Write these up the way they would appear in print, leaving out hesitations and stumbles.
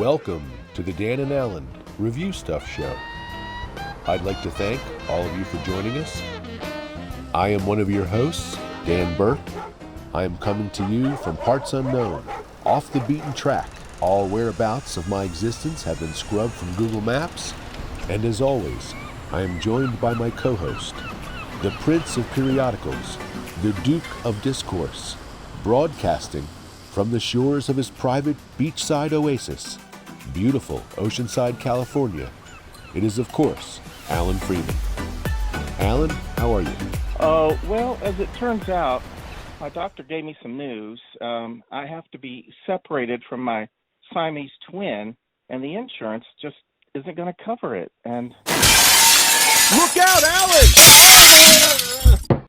Welcome to the Dan and Alan Review Stuff Show. I'd like to thank all of you for joining us. I am one of your hosts, Dan Burke. I am coming to you from parts unknown, off the beaten track. All whereabouts of my existence have been scrubbed from Google Maps. And as always, I am joined by my co-host, the Prince of Periodicals, the Duke of Discourse, broadcasting from the shores of his private beachside oasis, beautiful Oceanside, California. It is, of course, Alan Freeman. Alan, how are you? Well, as it turns out, my doctor gave me some news. I have to be separated from my Siamese twin, and the insurance just isn't going to cover it. And look out, Alan!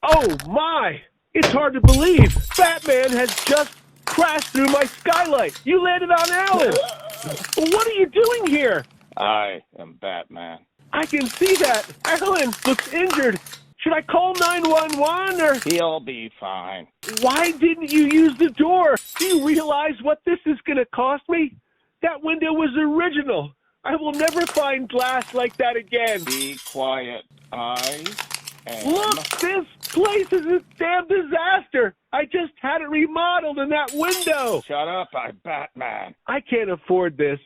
Oh, my! It's hard to believe. Batman has just crashed through my skylight. You landed on Alan. What are you doing here? I am Batman. I can see that. Alan looks injured. Should I call 911 or... He'll be fine. Why didn't you use the door? Do you realize what this is going to cost me? That window was original. I will never find glass like that again. Be quiet. I am... Look, this place is a damn disaster. I just had it remodeled in that window. Shut up, I'm Batman. I can't afford this.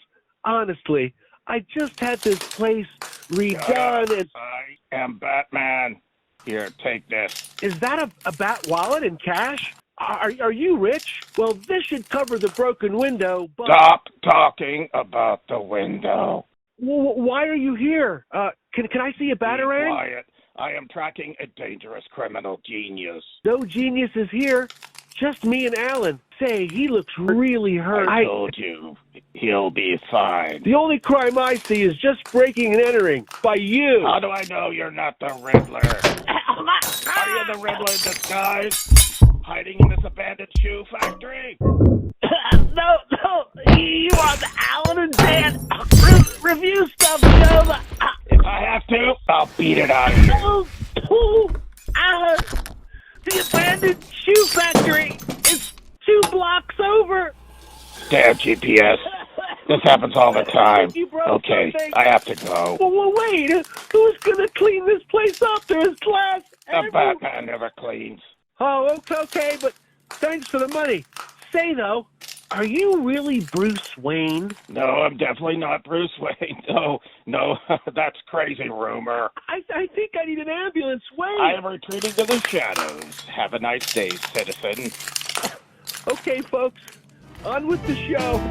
Honestly, I just had this place redone and... I am Batman. Here, take this. Is that a bat wallet and cash? Are you rich? Well, this should cover the broken window, but... Stop talking about the window. Why are you here? Can I see a Batarang? Be quiet. I am tracking a dangerous criminal genius. No genius is here. Just me and Alan. Say, he looks really hurt. I told you, he'll be fine. The only crime I see is just breaking and entering by you. How do I know you're not the Riddler? Are you the Riddler in disguise? Hiding in this abandoned shoe factory? No, you are the Alan and Dan review stuff show. If I have to, I'll beat it out of you. Alan, the abandoned shoe factory is 2 blocks over. Damn GPS. This happens all the time. Okay, I have to go. Well, wait. Who's going to clean this place up? There's glass everywhere. Batman never cleans. Oh, okay, but thanks for the money. Say, though, are you really Bruce Wayne? No, I'm definitely not Bruce Wayne. No, that's crazy rumor. I think I need an ambulance. Wait. I am retreating to the shadows. Have a nice day, citizen. Okay, folks, on with the show.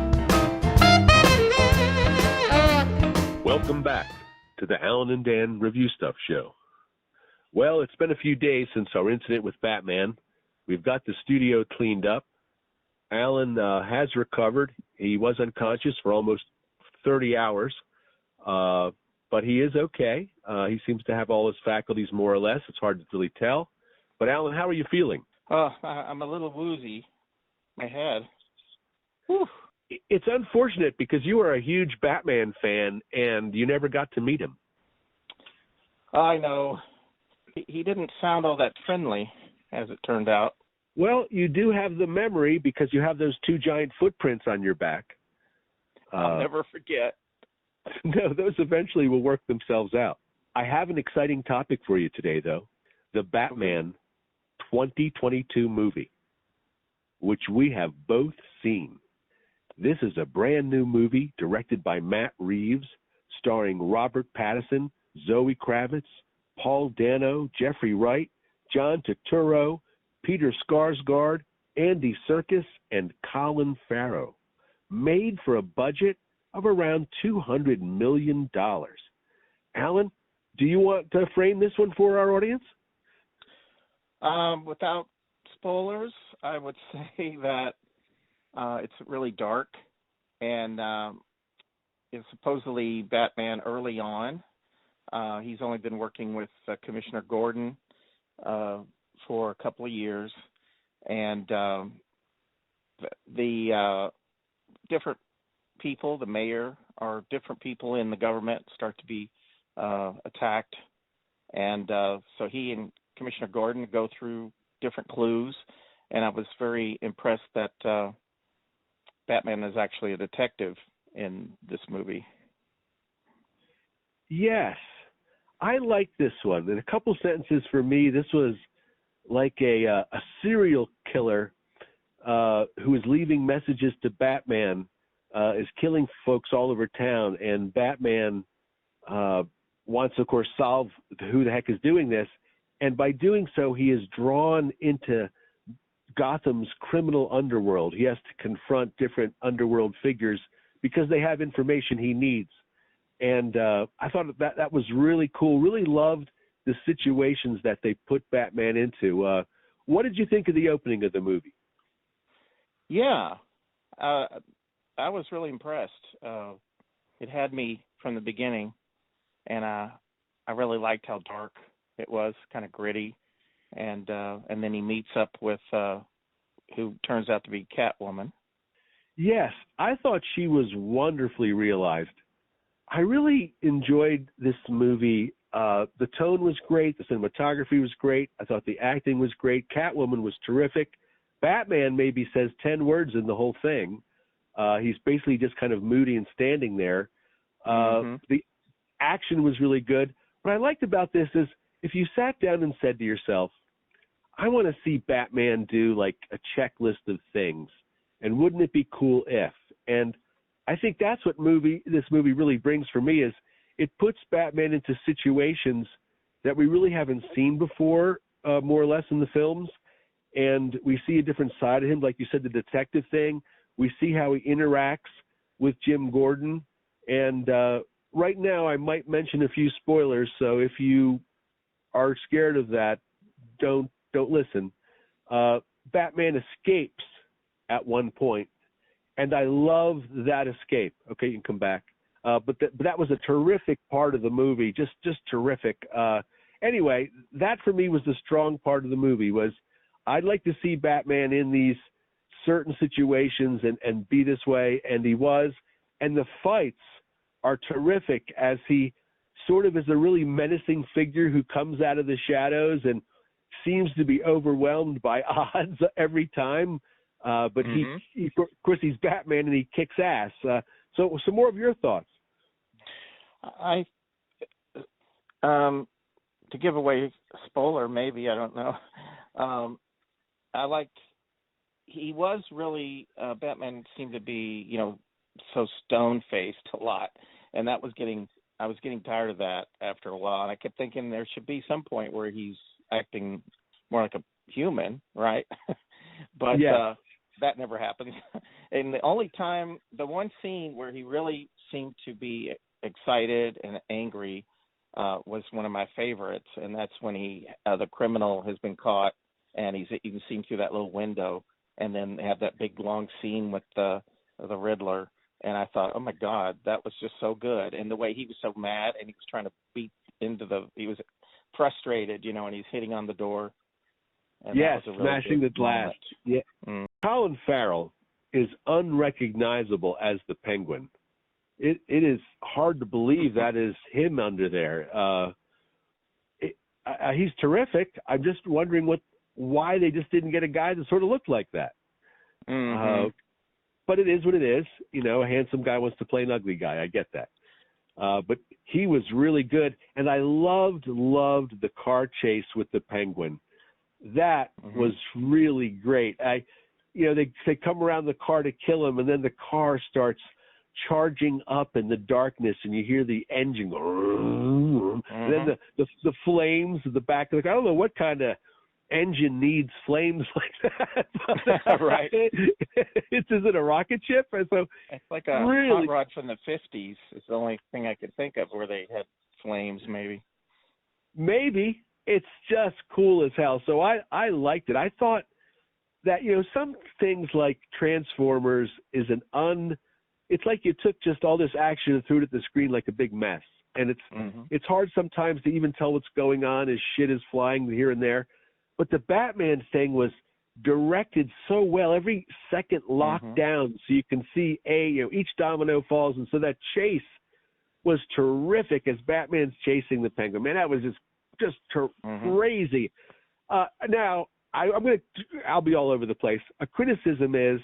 Welcome back to the Alan and Dan Review Stuff Show. Well, it's been a few days since our incident with Batman. We've got the studio cleaned up. Alan has recovered. He was unconscious for almost 30 hours, but he is okay. He seems to have all his faculties more or less. It's hard to really tell. But, Alan, how are you feeling? I'm a little woozy. My head. Whew. It's unfortunate because you are a huge Batman fan and you never got to meet him. I know. He didn't sound all that friendly, as it turned out. Well, you do have the memory because you have those 2 giant footprints on your back. I'll never forget. No, those eventually will work themselves out. I have an exciting topic for you today, though. The Batman 2022 movie, which we have both seen. This is a brand new movie directed by Matt Reeves, starring Robert Pattinson, Zoe Kravitz, Paul Dano, Jeffrey Wright, John Turturro, Peter Skarsgård, Andy Serkis, and Colin Farrell. Made for a budget of around $200 million. Alan, do you want to frame this one for our audience? Without spoilers, I would say that it's really dark, and it's supposedly Batman early on. He's only been working with Commissioner Gordon for a couple of years, and the different people, the mayor, or different people in the government start to be attacked, and so he and Commissioner Gordon go through different clues, and I was very impressed that Batman is actually a detective in this movie. Yes, I like this one. In a couple sentences for me, this was like a serial killer who is leaving messages to Batman, is killing folks all over town, and Batman wants to, of course, solve who the heck is doing this. And by doing so, he is drawn into Gotham's criminal underworld. He has to confront different underworld figures because they have information he needs. And I thought that was really cool. Really loved the situations that they put Batman into. What did you think of the opening of the movie? Yeah, I was really impressed. It had me from the beginning, and I really liked how dark it was, kind of gritty, and then he meets up with who turns out to be Catwoman. Yes, I thought she was wonderfully realized. I really enjoyed this movie. The tone was great. The cinematography was great. I thought the acting was great. Catwoman was terrific. Batman maybe says 10 words in the whole thing. He's basically just kind of moody and standing there. The action was really good. What I liked about this is if you sat down and said to yourself, I want to see Batman do like a checklist of things, and wouldn't it be cool if? And I think that's what this movie really brings for me is it puts Batman into situations that we really haven't seen before, more or less in the films. And we see a different side of him. Like you said, the detective thing. We see how he interacts with Jim Gordon. And right now I might mention a few spoilers. So if you are scared of that, don't listen. Batman escapes at one point, and I love that escape. Okay, you can come back. But that was a terrific part of the movie, just terrific. Anyway, that for me was the strong part of the movie. Was I'd like to see Batman in these certain situations and be this way, and he was. And the fights are terrific as he sort of is a really menacing figure who comes out of the shadows and seems to be overwhelmed by odds every time. But he, of course, he's Batman and he kicks ass. So some more of your thoughts. To give away a spoiler, maybe, I don't know. I liked, he was really, Batman seemed to be, so stone-faced a lot. And I was getting tired of that after a while. And I kept thinking there should be some point where he's acting more like a human, right? But that never happens. And the one scene where he really seemed to be excited and angry was one of my favorites, and that's when the criminal has been caught, and you can see him through that little window, and then they have that big long scene with the Riddler, and I thought, oh my God, that was just so good, and the way he was so mad, and he was trying to beat he was frustrated, and he's hitting on the door. And yes, that was a really smashing the glass. Yeah. Colin Farrell is unrecognizable as the Penguin. It is hard to believe that is him under there. He's terrific. I'm just wondering why they just didn't get a guy that sort of looked like that. But it is what it is. A handsome guy wants to play an ugly guy. I get that. But he was really good, and I loved the car chase with the Penguin. That was really great. They come around the car to kill him, and then the car starts charging up in the darkness, and you hear the engine go, and then the flames at the back of the car. I don't know what kind of engine needs flames like that. Right. Is it a rocket ship? So it's like a hot rod from the 50s. It's the only thing I could think of where they had flames, maybe. Maybe. It's just cool as hell. So I liked it. I thought that, some things like Transformers is it's like you took just all this action and threw it at the screen like a big mess. And it's hard sometimes to even tell what's going on as shit is flying here and there. But the Batman thing was directed so well. Every second locked down so you can see each domino falls. And so that chase was terrific as Batman's chasing the Penguin. Man, that was just crazy. Now, I'll be all over the place. A criticism is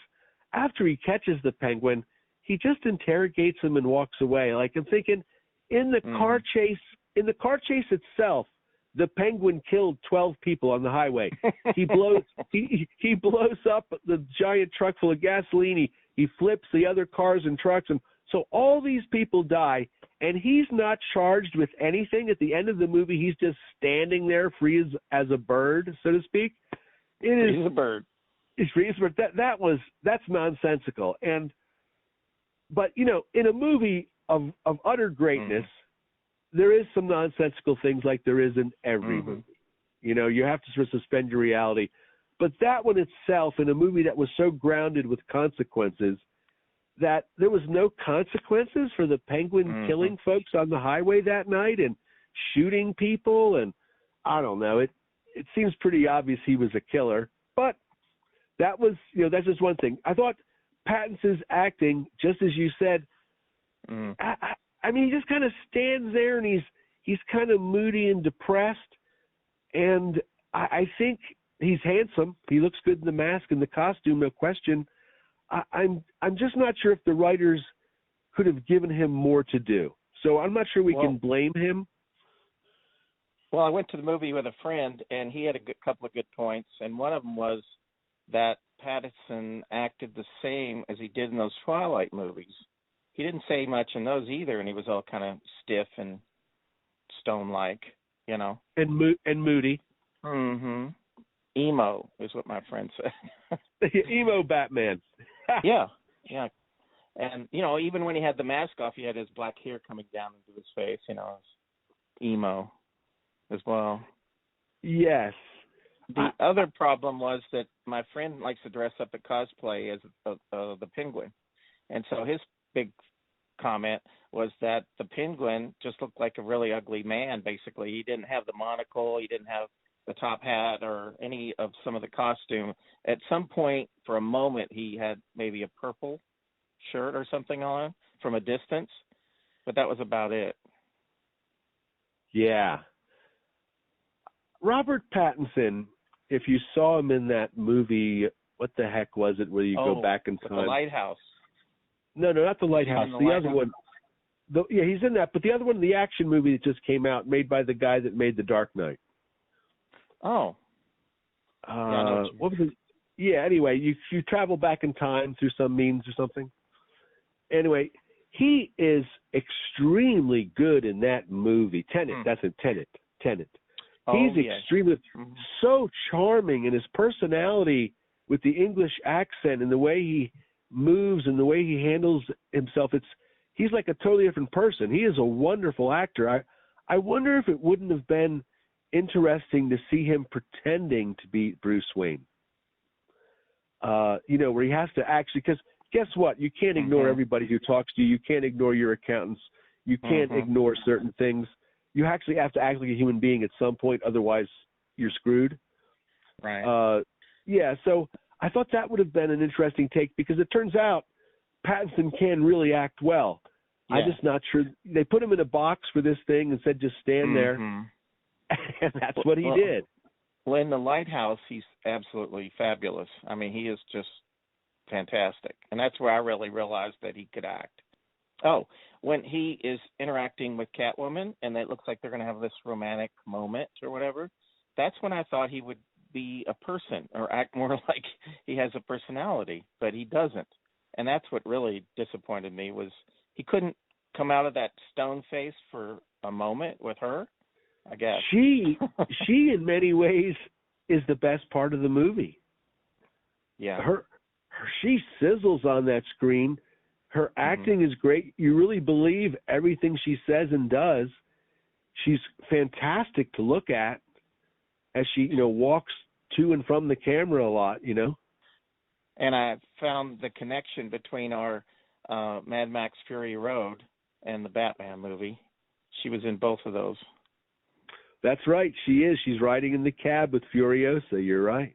after he catches the Penguin, he just interrogates him and walks away. Like, I'm thinking, in the car chase itself, the Penguin killed 12 people on the highway. He blows he blows up the giant truck full of gasoline. He flips the other cars and trucks, and so all these people die, and he's not charged with anything. At the end of the movie, he's just standing there free as a bird, so to speak. He's a bird. He's free as a bird. That's nonsensical. But you know, in a movie of utter greatness, there is some nonsensical things like there is in every movie. You know, you have to sort of suspend your reality. But that one itself, in a movie that was so grounded with consequences, that there was no consequences for the Penguin killing folks on the highway that night and shooting people, and I don't know. It seems pretty obvious he was a killer, but that was, you know, that's just one thing. I thought Pattinson's acting, just as you said, I mean, he just kind of stands there and he's kind of moody and depressed, and I think he's handsome. He looks good in the mask and the costume, no question. I'm just not sure if the writers could have given him more to do. So I'm not sure we can blame him. Well, I went to the movie with a friend, and he had a couple of good points, and one of them was that Pattinson acted the same as he did in those Twilight movies. He didn't say much in those either, and he was all kind of stiff and stone-like, you know. And moody. Emo is what my friend said. Emo Batman. Yeah. And, you know, even when he had the mask off, he had his black hair coming down into his face, you know, emo as well. Yes. The other problem was that my friend likes to dress up at cosplay as the Penguin. And so his big comment was that the Penguin just looked like a really ugly man, basically. He didn't have the monocle. He didn't have the top hat or any of some of the costume. At some point, for a moment, he had maybe a purple shirt or something on from a distance, but that was about it. Yeah. Robert Pattinson, if you saw him in that movie, what the heck was it, where you go back in time? The Lighthouse. No, not The Lighthouse. The other one. Yeah, he's in that. But the other one, the action movie that just came out, made by the guy that made The Dark Knight. Oh. What was it? Yeah, anyway, you travel back in time through some means or something. Anyway, he is extremely good in that movie. Tenet, that's it, Tenet. He's extremely, so charming, and his personality with the English accent and the way he moves and the way he handles himself, he's like a totally different person. He is a wonderful actor. I wonder if it wouldn't have been interesting to see him pretending to be Bruce Wayne. You know, where he has to actually, because guess what? You can't ignore everybody who talks to you. You can't ignore your accountants. You can't ignore certain things. You actually have to act like a human being at some point, otherwise you're screwed. Right. Yeah, so I thought that would have been an interesting take, because it turns out Pattinson can really act well. Yeah. I'm just not sure. They put him in a box for this thing and said just stand there, and that's what he did. Well, in The Lighthouse, he's absolutely fabulous. I mean, he is just fantastic, and that's where I really realized that he could act. Oh, when he is interacting with Catwoman, and it looks like they're going to have this romantic moment or whatever, that's when I thought he would be a person or act more like he has a personality, but he doesn't. And that's what really disappointed me, was he couldn't come out of that stone face for a moment with her, I guess. She in many ways is the best part of the movie. Yeah. She sizzles on that screen. Her acting is great. You really believe everything she says and does. She's fantastic to look at as she, walks to and from the camera a lot, And I found the connection between our Mad Max Fury Road and the Batman movie. She was in both of those. That's right. She is. She's riding in the cab with Furiosa. You're right.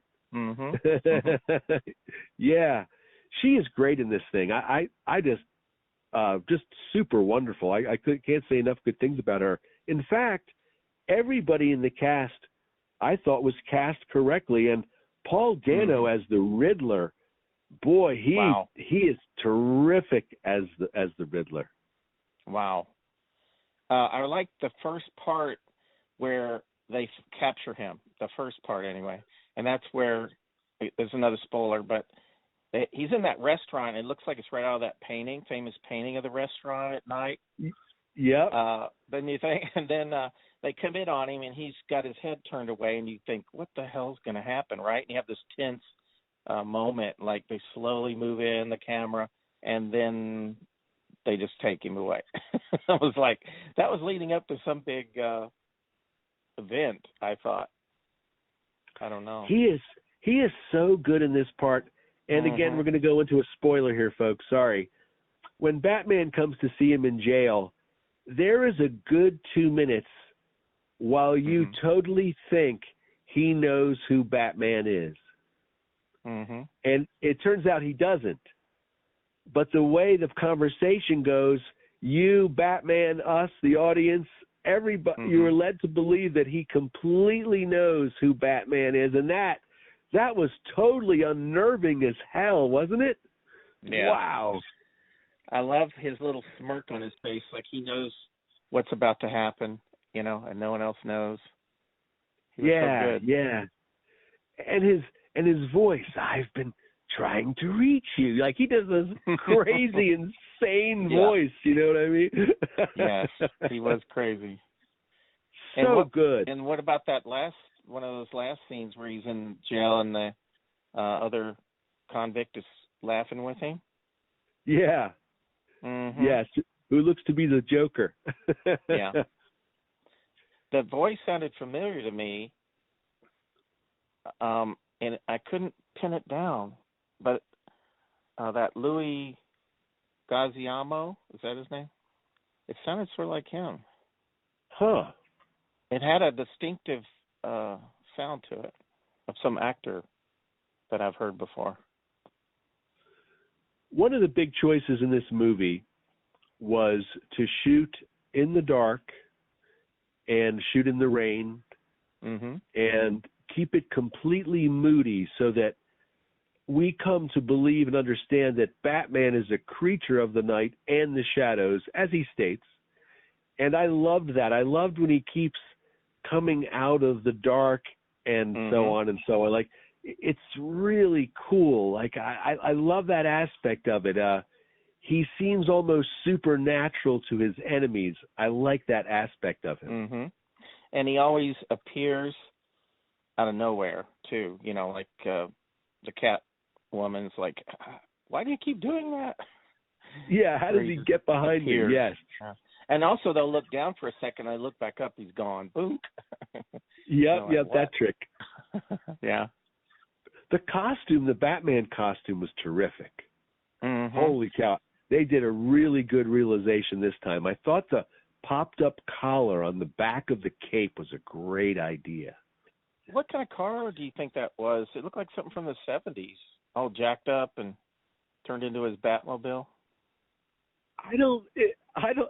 Yeah. She is great in this thing. I just super wonderful. I can't say enough good things about her. In fact, everybody in the cast I thought was cast correctly, and Paul Dano as the Riddler Boy, he Wow. is terrific as the Riddler. Wow. I like the first part where they capture him, the first part anyway. And that's where, there's another spoiler, but he's in that restaurant. It looks like it's right out of that famous painting of the restaurant at night. Yep. Then you think, and then they commit on him, and he's got his head turned away, and you think, what the hell's going to happen, right? And you have this tense moment, like they slowly move in the camera, and then they just take him away. I was like, that was leading up to some big event, I thought. I don't know. He is so good in this part. And again, we're going to go into a spoiler here, folks. Sorry. When Batman comes to see him in jail, there is a good 2 minutes while you totally think he knows who Batman is. And it turns out he doesn't. But the way the conversation goes, you, Batman, us, the audience, everybody, you are led to believe that he completely knows who Batman is. And that was totally unnerving as hell, wasn't it? Yeah. Wow. I love his little smirk on his face, like he knows what's about to happen, and no one else knows. He was so good. Yeah. And his voice, I've been trying to reach you. Like he does this crazy, insane voice, you know what I mean? Yes, he was crazy. So good. And what about that one of those last scenes where he's in jail and the other convict is laughing with him? Yeah. Yes, who looks to be the Joker. Yeah. The voice sounded familiar to me, and I couldn't pin it down. But that Louis Gaziamo, is that his name? It sounded sort of like him. Huh. It had a distinctive sound to it of some actor that I've heard before. One of the big choices in this movie was to shoot in the dark and shoot in the rain and keep it completely moody so that we come to believe and understand that Batman is a creature of the night and the shadows, as he states. And I loved that. I loved when he keeps coming out of the dark and so on and so on. Like, it's really cool. Like, I love that aspect of it. He seems almost supernatural to his enemies. I like that aspect of him. And he always appears out of nowhere, too. Like the Catwoman's like, why do you keep doing that? Yeah, how does he get behind you? Yes. And also, they'll look down for a second. I look back up, he's gone. Boom. Yep, that trick. Yeah. The costume, the Batman costume, was terrific. Holy cow. They did a really good realization this time. I thought the popped-up collar on the back of the cape was a great idea. What kind of car do you think that was? It looked like something from the 70s, all jacked up and turned into his Batmobile. I don't.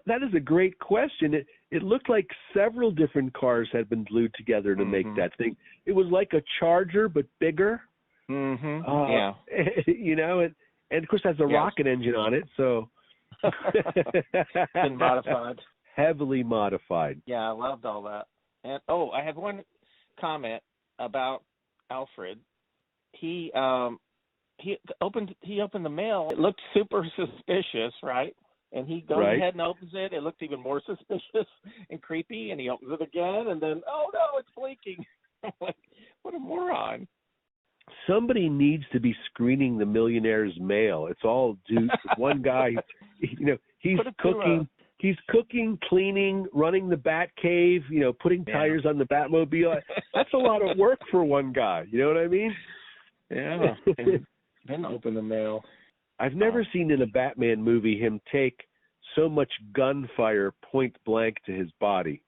That is a great question. It looked like several different cars had been glued together to make that thing. It was like a Charger but bigger. Yeah. And of course has a rocket engine on it, so been modified. Heavily modified. Yeah, I loved all that. And I have one comment about Alfred. He opened the mail. It looked super suspicious, right? And he goes ahead and opens it. It looked even more suspicious and creepy. And he opens it again, and then it's blinking. I'm like, what a moron! Somebody needs to be screening the millionaire's mail. It's all due to one guy. He's cooking. He's cooking, cleaning, running the Bat Cave. Putting tires on the Batmobile. That's a lot of work for one guy. You know what I mean? Yeah. Then open the mail. I've never seen in a Batman movie him take so much gunfire point blank to his body.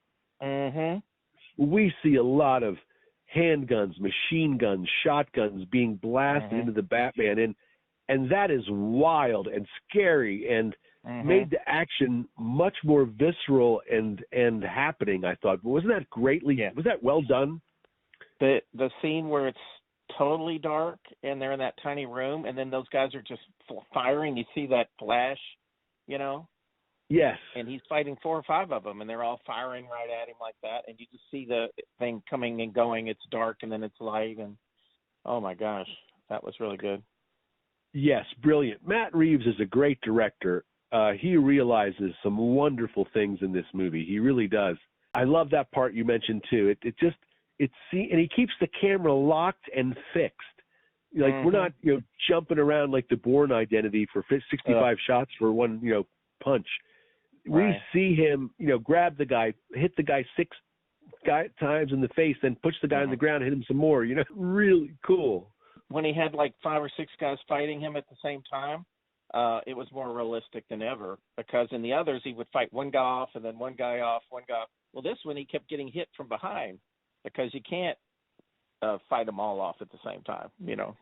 We see a lot of handguns, machine guns, shotguns being blasted into the Batman, and that is wild and scary and made the action much more visceral and happening, I thought. Wasn't that was that well done? The scene where it's totally dark and they're in that tiny room, and then those guys are just firing. You see that flash, you know? Yes. And he's fighting 4 or 5 of them, and they're all firing right at him like that. And you just see the thing coming and going. It's dark, and then it's light. And, oh, my gosh, that was really good. Yes, brilliant. Matt Reeves is a great director. He realizes some wonderful things in this movie. He really does. I love that part you mentioned, too. And he keeps the camera locked and fixed. Like, we're not, jumping around like the Bourne Identity for 65 shots for one, punch. Right. We see him, grab the guy, hit the guy 6 times in the face, then push the guy on the ground, hit him some more. Really cool. When he had like 5 or 6 guys fighting him at the same time, it was more realistic than ever, because in the others he would fight one guy off and then one guy off, one guy. Well, this one he kept getting hit from behind, because you can't fight them all off at the same time.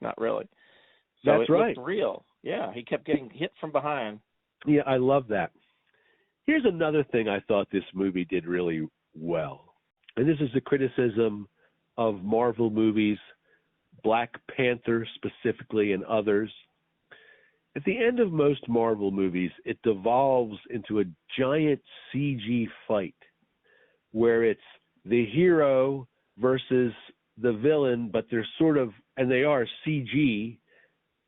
Not really. So That's right. Looked real. Yeah, he kept getting hit from behind. Yeah, I love that. Here's another thing I thought this movie did really well. And this is a criticism of Marvel movies, Black Panther specifically, and others. At the end of most Marvel movies, it devolves into a giant CG fight where it's the hero versus the villain, but they're and they are CG,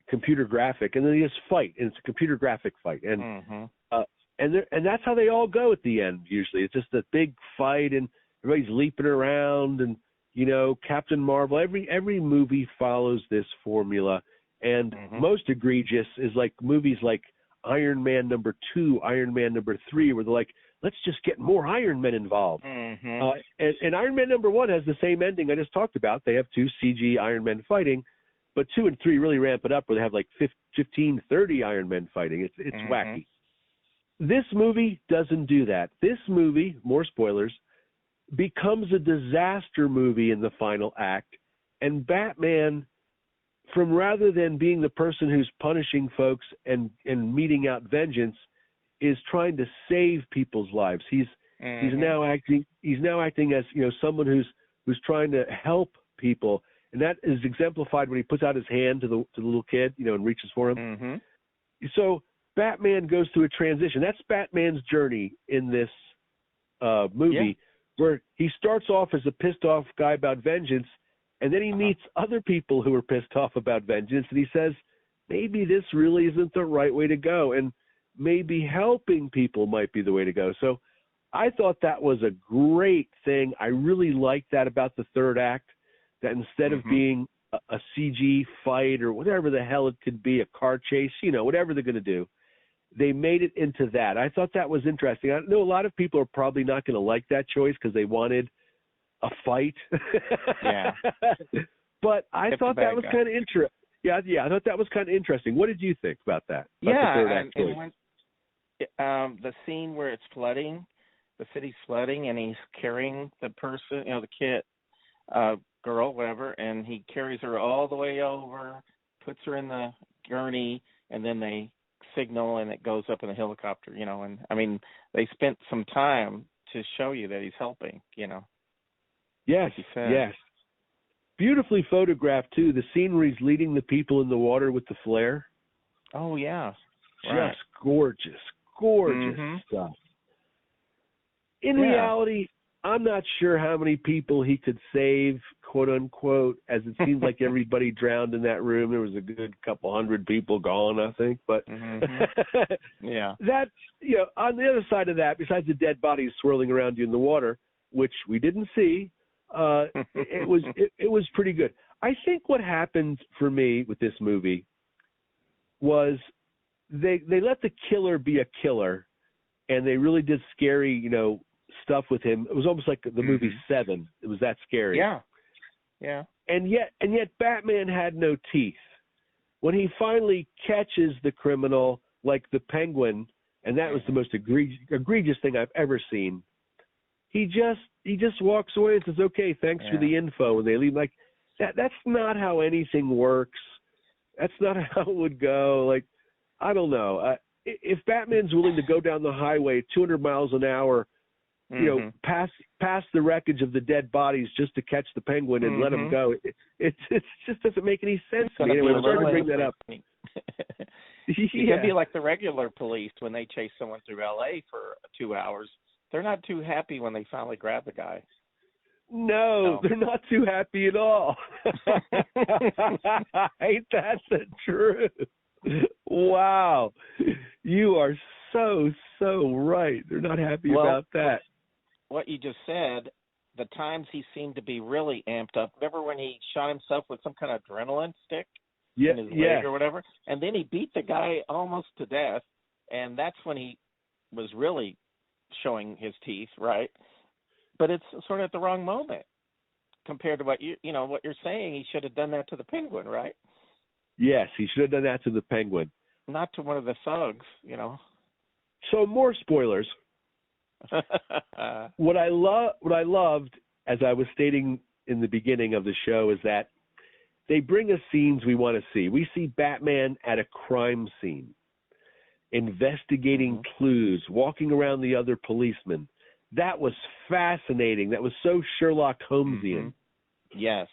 computer graphic, and then they just fight, and it's a computer graphic fight. And and that's how they all go at the end usually. It's just a big fight, and everybody's leaping around, and Captain Marvel. Every movie follows this formula, and most egregious is like movies like Iron Man #2, Iron Man #3, where they're like, let's just get more Iron Men involved. And Iron Man #1 has the same ending I just talked about. They have 2 CG Iron Men fighting, but 2 and 3 really ramp it up where they have like 15, 30 Iron Men fighting. It's wacky. This movie doesn't do that. This movie, more spoilers, becomes a disaster movie in the final act, and Batman, from rather than being the person who's punishing folks and meting out vengeance, is trying to save people's lives. He's now acting as someone who's trying to help people, and that is exemplified when he puts out his hand to the little kid, and reaches for him. So Batman goes through a transition. That's Batman's journey in this movie, where he starts off as a pissed off guy about vengeance, and then he meets other people who are pissed off about vengeance, and he says, maybe this really isn't the right way to go, and maybe helping people might be the way to go. So I thought that was a great thing. I really liked that about the third act, that instead of being a CG fight or whatever the hell it could be, a car chase, whatever they're going to do, they made it into that. I thought that was interesting. I know a lot of people are probably not going to like that choice because they wanted a fight. Yeah. But I thought that was kind of interesting. Yeah, I thought that was kind of interesting. What did you think about that? The scene where it's flooding, the city's flooding, and he's carrying the person, the kid, girl, whatever, and he carries her all the way over, puts her in the gurney, and then they signal, and it goes up in a helicopter, and I mean, they spent some time to show you that he's helping, Yes, yes. Beautifully photographed, too. The scene where he's leading the people in the water with the flare. Oh, yeah. Just gorgeous stuff. In reality, I'm not sure how many people he could save, quote unquote, as it seems like everybody drowned in that room. There was a good couple hundred people gone, I think. But yeah, that's, on the other side of that, besides the dead bodies swirling around you in the water, which we didn't see, it was pretty good. I think what happened for me with this movie was they let the killer be a killer, and they really did scary, stuff with him. It was almost like the movie Seven. It was that scary. Yeah. And yet Batman had no teeth. When he finally catches the criminal, like the Penguin, and that was the most egregious thing I've ever seen, he just walks away and says, okay, thanks for the info, and they leave. Like, that's not how anything works. That's not how it would go. Like, I don't know. If Batman's willing to go down the highway 200 miles an hour past the wreckage of the dead bodies just to catch the penguin and let him go. It just doesn't make any sense to me. Anyway, I'm sorry to bring that up. It can be like the regular police when they chase someone through L.A. for 2 hours. They're not too happy when they finally grab the guy. No, they're not too happy at all. Ain't that the truth? Wow. You are so right. They're not happy about that. What you just said, the times he seemed to be really amped up. Remember when he shot himself with some kind of adrenaline stick in his leg or whatever? And then he beat the guy almost to death, and that's when he was really showing his teeth, right? But it's sort of at the wrong moment compared to what what you're saying. He should have done that to the penguin, right? Yes, he should have done that to the penguin. Not to one of the thugs, So more spoilers. What I loved, as I was stating in the beginning of the show, is that they bring us scenes we want to see. We see Batman at a crime scene, investigating clues, walking around the other policemen. That was fascinating. That was so Sherlock Holmesian. Yes.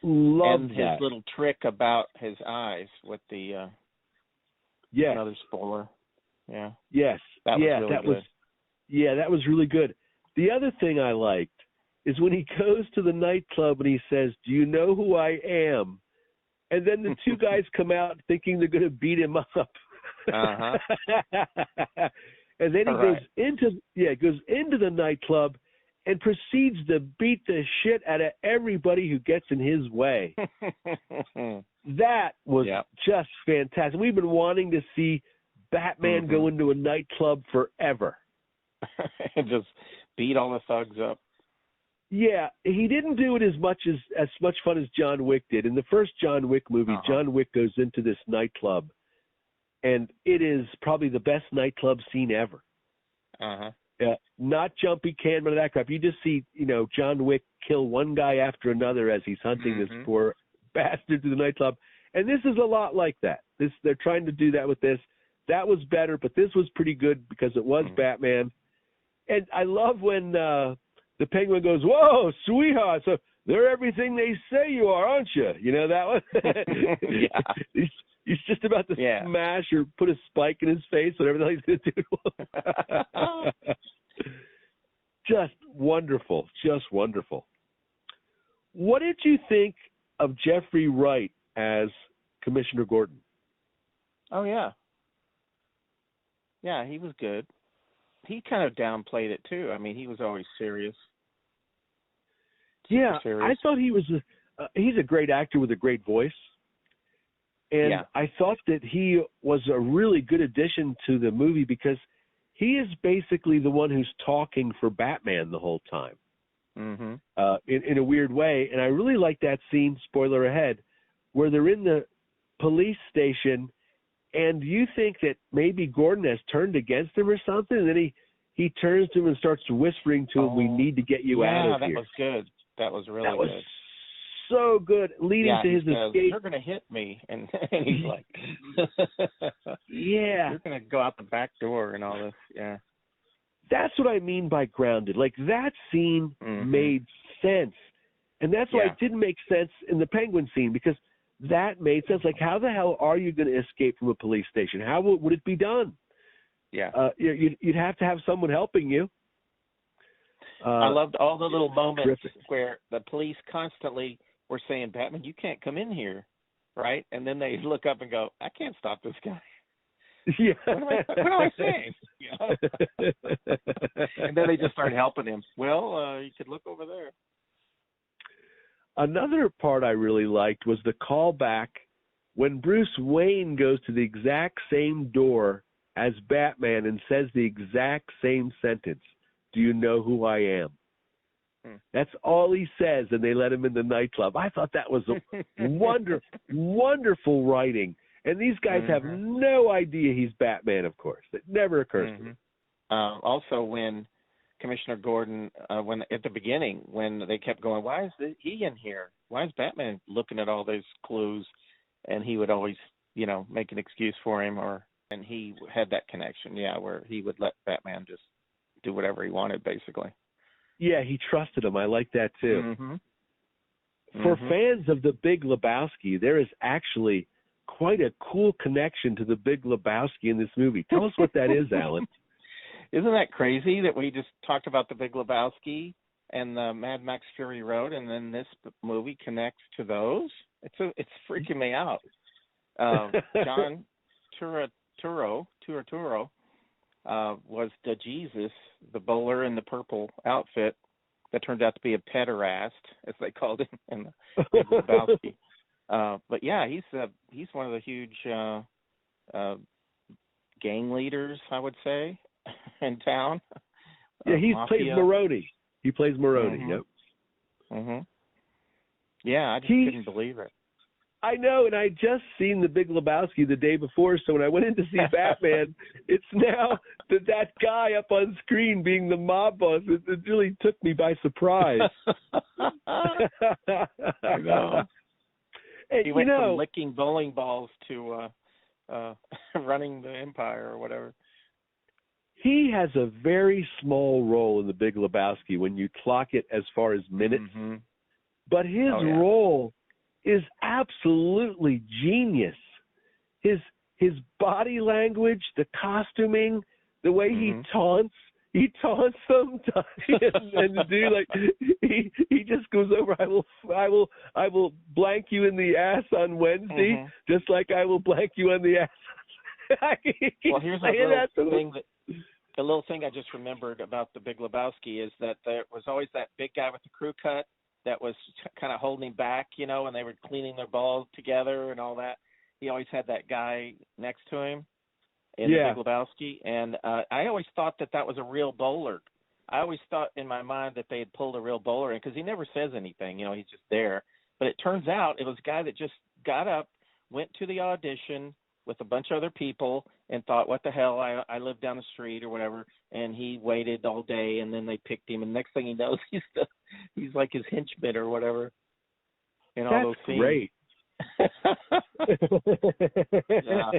Loved and that. his little trick about his eyes with the another spoiler. Yeah. Yes. That was really good. That was really good. The other thing I liked is when he goes to the nightclub and he says, "Do you know who I am?" And then the two guys come out thinking they're going to beat him up. Uh-huh. And then he goes into the nightclub and proceeds to beat the shit out of everybody who gets in his way. That was just fantastic. We've been wanting to see Batman go into a nightclub forever. And just beat all the thugs up. Yeah, he didn't do it as much fun as John Wick did. In the first John Wick movie, John Wick goes into this nightclub, and it is probably the best nightclub scene ever. Not jumpy camera, that crap. You just see, John Wick kill one guy after another as he's hunting this poor bastard through the nightclub. And this is a lot like that. They're trying to do that with this. That was better, but this was pretty good because it was Batman. And I love when the penguin goes, "Whoa, sweetheart, so they're everything they say you are, aren't you?" You know that one? He's just about to smash or put a spike in his face, whatever the hell he's going to do. Just wonderful. Just wonderful. What did you think of Jeffrey Wright as Commissioner Gordon? Oh, yeah. Yeah, he was good. He kind of downplayed it, too. I mean, he was always serious. Yeah, I thought he was he's a great actor with a great voice. And I thought that he was a really good addition to the movie because he is basically the one who's talking for Batman the whole time, in a weird way. And I really like that scene, spoiler ahead, where they're in the police station and you think that maybe Gordon has turned against him or something, and then he turns to him and starts whispering to him, "We need to get you out of here." Yeah, that was good. That was really good. So good, leading to his escape. "You're going to hit me," and he's like, "Yeah, you're going to go out the back door and all this." Yeah, that's what I mean by grounded. Like that scene made sense, and that's why it didn't make sense in the Penguin scene because that made sense. Like, how the hell are you going to escape from a police station? How would it be done? Yeah, you'd have to have someone helping you. I loved all the little moments where the police constantly were saying, "Batman, you can't come in here," right? And then they look up and go, "I can't stop this guy." Yeah. What am I saying? And then they just start helping him. "Well, you could look over there." Another part I really liked was the callback when Bruce Wayne goes to the exact same door as Batman and says the exact same sentence. "Do you know who I am?" That's all he says, and they let him in the nightclub. I thought that was a wonderful writing. And these guys have no idea he's Batman, of course. It never occurs to them. Also, when Commissioner Gordon, when at the beginning, when they kept going, "Why is he in here? Why is Batman looking at all those clues?" And he would always, make an excuse for him, and he had that connection, where he would let Batman just do whatever he wanted, basically. Yeah, he trusted him. I like that too. Mm-hmm. For fans of The Big Lebowski, there is actually quite a cool connection to The Big Lebowski in this movie. Tell us what that is, Alan. Isn't that crazy that we just talked about The Big Lebowski and the Mad Max Fury Road, and then this movie connects to those? It's freaking me out. John Turturro was the Jesus, the bowler in the purple outfit that turned out to be a pederast, as they called him in the Big Lebowski. But yeah, he's one of the huge gang leaders, I would say, in town. Yeah, he plays Maroni. He plays Maroni. Mm-hmm. Yep. Mhm. Yeah, I just couldn't believe it. I know, and I just seen The Big Lebowski the day before, so when I went in to see Batman, it's now that guy up on screen being the mob boss. It really took me by surprise. I know. Hey, he went from licking bowling balls to running the empire or whatever. He has a very small role in The Big Lebowski when you clock it as far as minutes, but his role is absolutely genius. His body language, the costuming, the way he taunts them, and the dude, like he just goes over. I will blank you in the ass on Wednesday, just like I will blank you on the ass. Well, here's a little thing I just remembered about The Big Lebowski is that there was always that big guy with the crew cut that was kind of holding him back, and they were cleaning their balls together and all that. He always had that guy next to him in The Big Lebowski. And I always thought that was a real bowler. I always thought in my mind that they had pulled a real bowler in because he never says anything. He's just there. But it turns out it was a guy that just got up, went to the audition with a bunch of other people and thought, what the hell, I live down the street or whatever. And he waited all day, and then they picked him. And next thing he knows, he's like his henchman or whatever in all those scenes. Great. Yeah.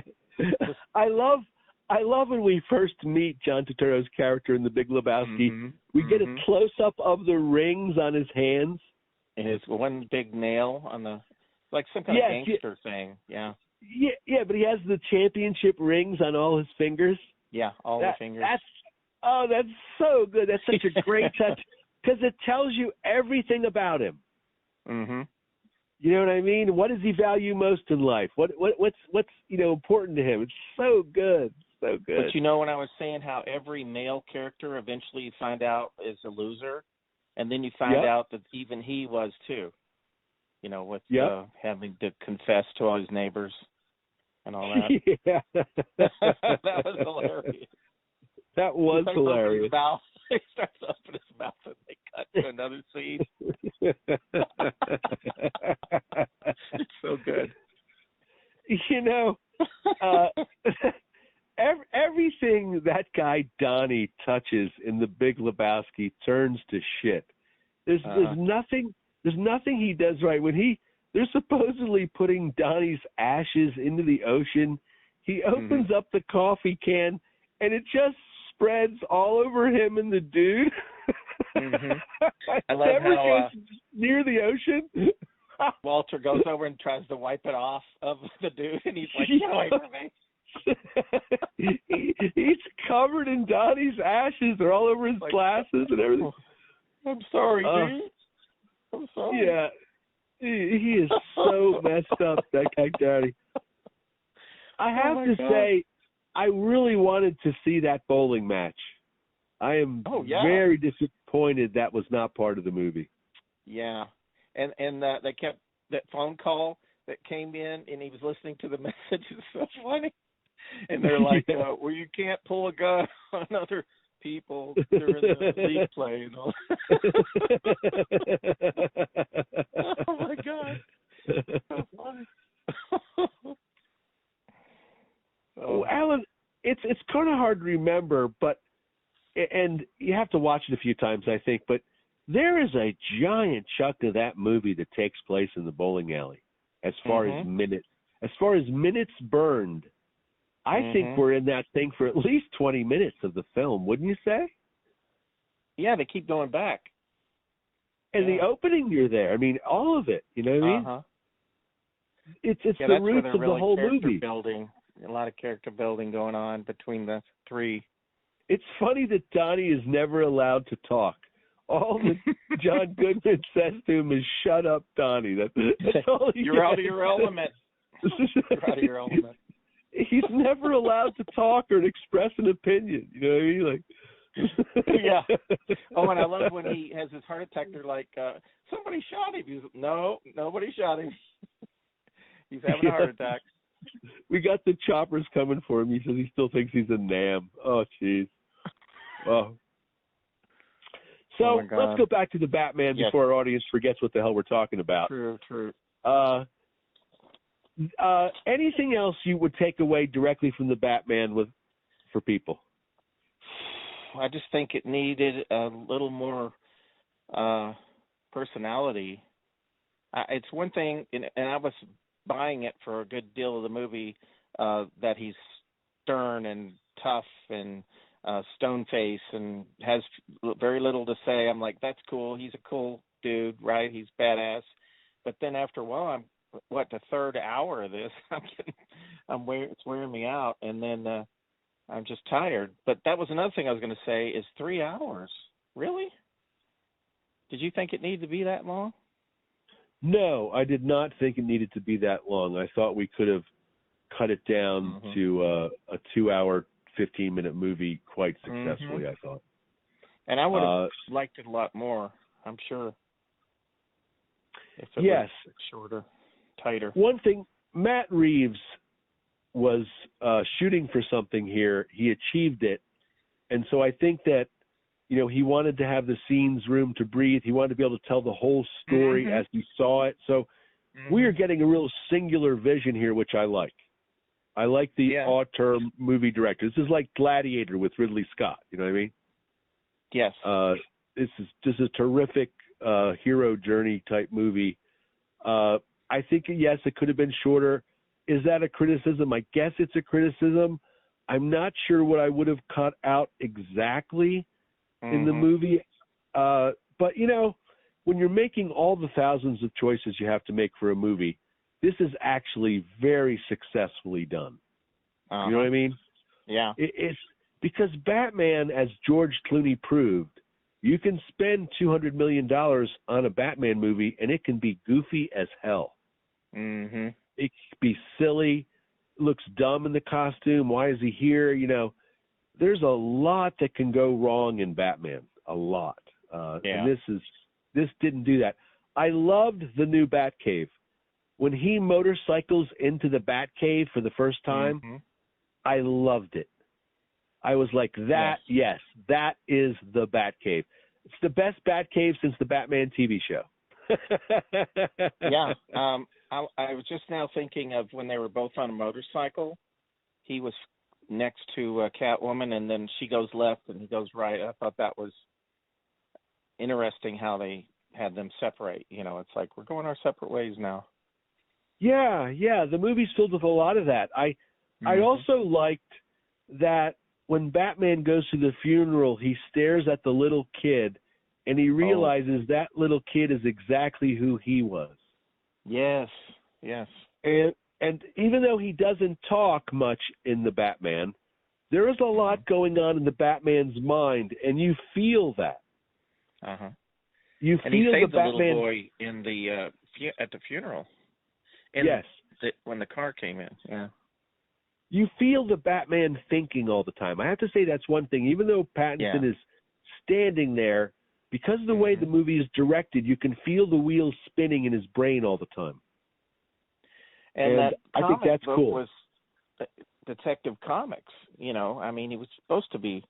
I love when we first meet John Turturro's character in The Big Lebowski. We get a close-up of the rings on his hands. And his one big nail on like some kind of gangster thing. Yeah. Yeah, but he has the championship rings on all his fingers. Yeah, all the fingers. That's so good. That's such a great touch because it tells you everything about him. Mhm. You know what I mean? What does he value most in life? What's important to him? It's so good, so good. But when I was saying how every male character eventually you find out is a loser, and then you find out that even he was too. With having to confess to all his neighbors and all that. Yeah. That was hilarious. That was hilarious. He starts up in his mouth and they cut to another scene. It's so good. Everything that guy Donnie touches in The Big Lebowski turns to shit. There's nothing he does right. When they're supposedly putting Donnie's ashes into the ocean, he opens up the coffee can and it just spreads all over him and the dude. I love never how goes near the ocean. Walter goes over and tries to wipe it off of the dude, and he's like, "Get away from me!" He's covered in Donnie's ashes. They're all over his glasses and everything. I'm sorry, dude. I'm sorry. Yeah, he is so messed up, that guy Donnie. I have to say, I really wanted to see that bowling match. I am very disappointed that was not part of the movie. Yeah, and they kept that phone call that came in, and he was listening to the message. It's so funny. And they're like, well, you can't pull a gun on other people during the league play and all. Oh, my God. So funny. Oh, Alan, it's kind of hard to remember, and you have to watch it a few times, I think, but there is a giant chunk of that movie that takes place in the bowling alley as far as minutes. As far as minutes burned, I think we're in that thing for at least 20 minutes of the film, wouldn't you say? Yeah, they keep going back. And the opening you're there. I mean, all of it. You know what I mean? Uh-huh. It's Yeah, the that's where roots they're of the really whole character movie. building. A lot of character building going on between the three. It's funny that Donnie is never allowed to talk. All that John Goodman says to him is, "Shut up, Donnie." That's all he You're out of gets. your element. You're out of your element. He's never allowed to talk or to express an opinion. You know what I mean? Like, Yeah. Oh, and I love when he has his heart attack. They're like, somebody shot him. He's, no, nobody shot him. He's having a heart attack. We got the choppers coming for him. He says he still thinks he's a Nam. Oh, jeez. Oh. So let's go back to the Batman before our audience forgets what the hell we're talking about. True. Anything else you would take away directly from the Batman for people? I just think it needed a little more personality. It's one thing, and I was buying it for a good deal of the movie, that he's stern and tough and stone-faced and has very little to say. I'm like, that's cool. He's a cool dude, right? He's badass. But then after a while, the third hour of this, it's wearing me out, and then I'm just tired. But that was another thing I was going to say is 3 hours. Really? Did you think it needed to be that long? No, I did not think it needed to be that long. I thought we could have cut it down to a 2 hour, 15-minute movie quite successfully, I thought. And I would have liked it a lot more, I'm sure. If it was shorter, tighter. One thing, Matt Reeves was shooting for something here. He achieved it. And so I think that, he wanted to have the scenes room to breathe. He wanted to be able to tell the whole story as he saw it. So we are getting a real singular vision here, which I like. I like the auteur movie director. This is like Gladiator with Ridley Scott. You know what I mean? Yes. This is just a terrific hero journey type movie. I think, yes, it could have been shorter. Is that a criticism? I guess it's a criticism. I'm not sure what I would have cut out exactly in the movie. But, when you're making all the thousands of choices you have to make for a movie, this is actually very successfully done. You know what I mean? Yeah. It's because Batman, as George Clooney proved, you can spend $200 million on a Batman movie, and it can be goofy as hell. It can be silly, looks dumb in the costume. Why is he here? There's a lot that can go wrong in Batman. A lot. And this didn't do that. I loved the new Batcave. When he motorcycles into the Batcave for the first time, I loved it. I was like, that is the Batcave. It's the best Batcave since the Batman TV show. I was just now thinking of when they were both on a motorcycle. He was next to Catwoman, and then she goes left and he goes right. I thought that was interesting how they had them separate. It's like we're going our separate ways now. Yeah. The movie's filled with a lot of that. I also liked that when Batman goes to the funeral, he stares at the little kid, and he realizes that little kid is exactly who he was. Yes. And even though he doesn't talk much in the Batman, there is a lot going on in the Batman's mind, and you feel that. You and feel he saved the Batman little boy in the at the funeral. When the car came in. Yeah. You feel the Batman thinking all the time. I have to say that's one thing. Even though Pattinson is standing there, because of the way the movie is directed, you can feel the wheels spinning in his brain all the time. And that I think that's book cool. Was Detective Comics. He was supposed to be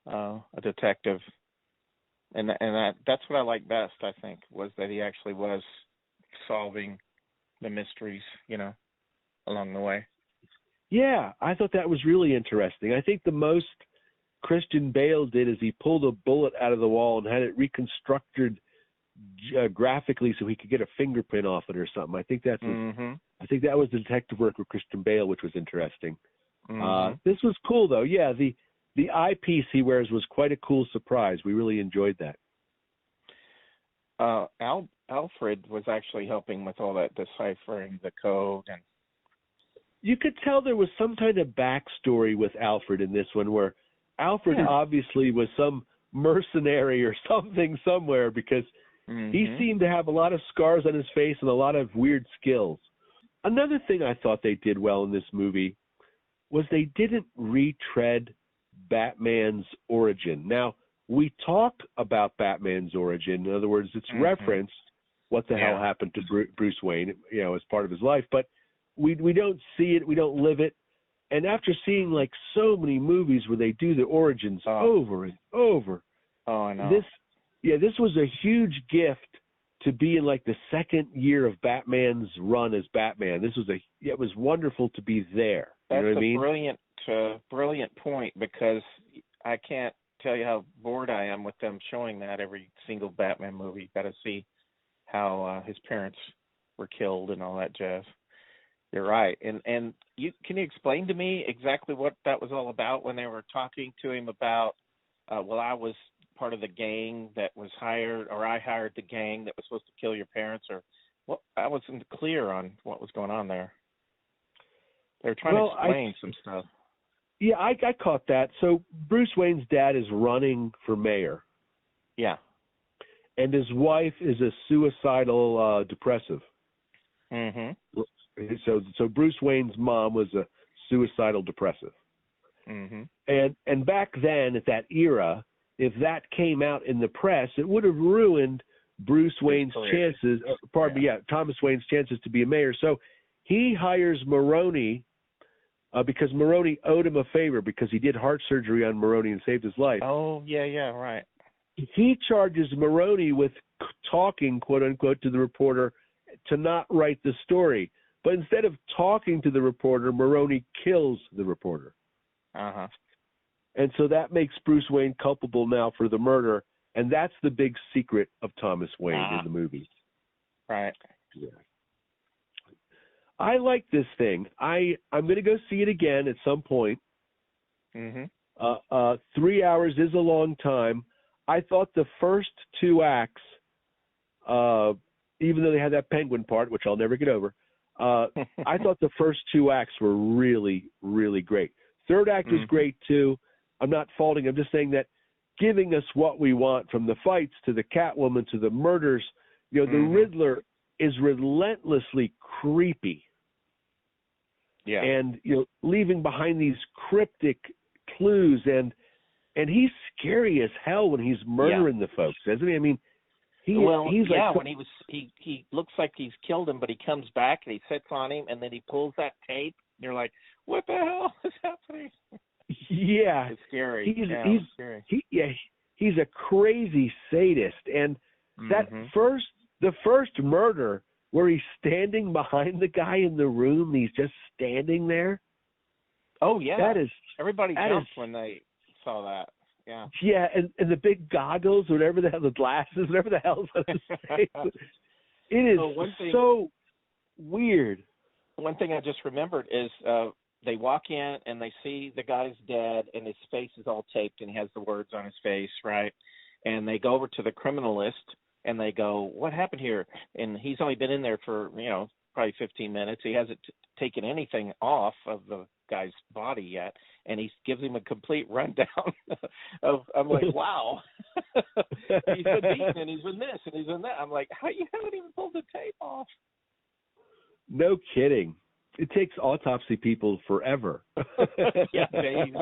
a detective, and that's what I like best. I think was that he actually was solving the mysteries, along the way. Yeah, I thought that was really interesting. I think the most Christian Bale did is he pulled a bullet out of the wall and had it reconstructed graphically so he could get a fingerprint off it or something. I think that was the detective work with Christian Bale, which was interesting. This was cool though. Yeah, the eyepiece he wears was quite a cool surprise. We really enjoyed that. Alfred was actually helping with all that deciphering the code, and you could tell there was some kind of backstory with Alfred in this one, where Alfred obviously was some mercenary or something somewhere, because he seemed to have a lot of scars on his face and a lot of weird skills. Another thing I thought they did well in this movie was they didn't retread Batman's origin. Now, we talk about Batman's origin. In other words, it's referenced what the hell happened to Bruce Wayne, as part of his life, but we don't see it, we don't live it. And after seeing like so many movies where they do the origins over and over, I know. This was a huge gift to be in like the second year of Batman's run as Batman. It was wonderful to be there. You know what I mean? Brilliant point, because I can't tell you how bored I am with them showing that every single Batman movie. You got to see how his parents were killed and all that jazz. You're right. And can you explain to me exactly what that was all about when they were talking to him about, I was part of the gang that was hired, or I hired the gang that was supposed to kill your parents, or what? I wasn't clear on what was going on there. They were trying to explain some stuff. Yeah, I caught that. So Bruce Wayne's dad is running for mayor. Yeah. And his wife is a suicidal depressive. Mm-hmm. So Bruce Wayne's mom was a suicidal depressive. Mm-hmm. And back then, at that era, if that came out in the press, it would have ruined Bruce Wayne's chances. Thomas Wayne's chances to be a mayor. So he hires Maroni because Maroni owed him a favor, because he did heart surgery on Maroni and saved his life. Oh, yeah, right. He charges Maroni with talking, quote unquote, to the reporter to not write the story. But instead of talking to the reporter, Maroni kills the reporter. Uh-huh. And so that makes Bruce Wayne culpable now for the murder. And that's the big secret of Thomas Wayne in the movie. Right. Yeah. I like this thing. I'm going to go see it again at some point. Mm-hmm. 3 hours is a long time. I thought the first two acts, even though they had that penguin part, which I'll never get over, I thought the first two acts were really, really great. Third act was great too. I'm not faulting. I'm just saying that giving us what we want, from the fights to the Catwoman to the murders, the Riddler is relentlessly creepy. Yeah. And leaving behind these cryptic clues, and he's scary as hell when he's murdering the folks, isn't he? I mean, he's like, when he looks like he's killed him, but he comes back and he sits on him, and then he pulls that tape, and you're like, what the hell is happening? Yeah, it's scary. He's scary. He's a crazy sadist, and the first murder where he's standing behind the guy in the room, he's just standing there. Oh yeah, everybody that jumped when they saw that. Yeah. Yeah, and the big goggles, whatever the hell, the glasses, whatever the hell's on his face. It is so weird. One thing I just remembered is they walk in and they see the guy's dead and his face is all taped and he has the words on his face, right? And they go over to the criminalist and they go, what happened here? And he's only been in there for, probably 15 minutes. He hasn't taken anything off of the guy's body yet. And he gives him a complete rundown I'm like, wow. He's been beaten and he's been this and he's been that. I'm like, how you haven't even pulled the tape off? No kidding. It takes autopsy people forever. Yeah, James.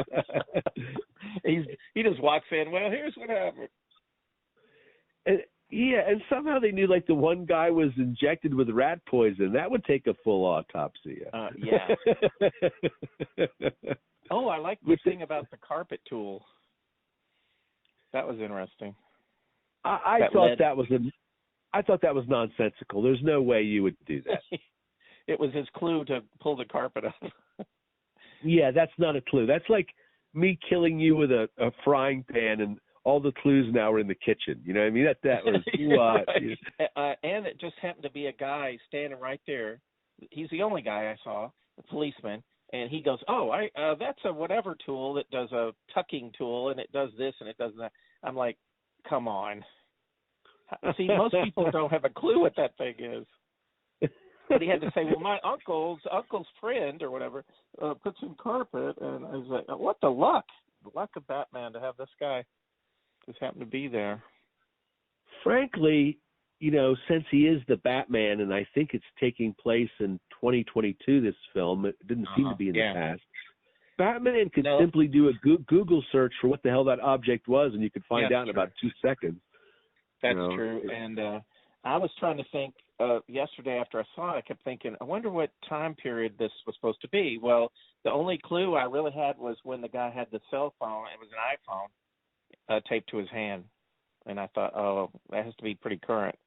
He just walks in, well, here's what happened. And somehow they knew, like, the one guy was injected with rat poison. That would take a full autopsy. Yeah. Oh, I like the thing about the carpet tool. That was interesting. I thought that was nonsensical. There's no way you would do that. It was his clue to pull the carpet up. Yeah, that's not a clue. That's like me killing you with a frying pan and all the clues now are in the kitchen. You know what I mean? That was right. And it just happened to be a guy standing right there. He's the only guy I saw, a policeman, And he goes, "Oh, that's a whatever tool that does a tucking tool, and it does this and it does that." I'm like, "Come on." See, most people don't have a clue what that thing is. But he had to say, "Well, my uncle's friend or whatever put some carpet," and I was like, "What the luck of Batman to have this guy just happen to be there." Frankly, since he is the Batman, and I think it's taking place in 2022, this film, it didn't seem to be in the past. Batman could simply do a Google search for what the hell that object was, and you could find out in about 2 seconds. That's true. And I was trying to think yesterday after I saw it, I kept thinking, I wonder what time period this was supposed to be. Well, the only clue I really had was when the guy had the cell phone. It was an iPhone taped to his hand. And I thought, oh, that has to be pretty current.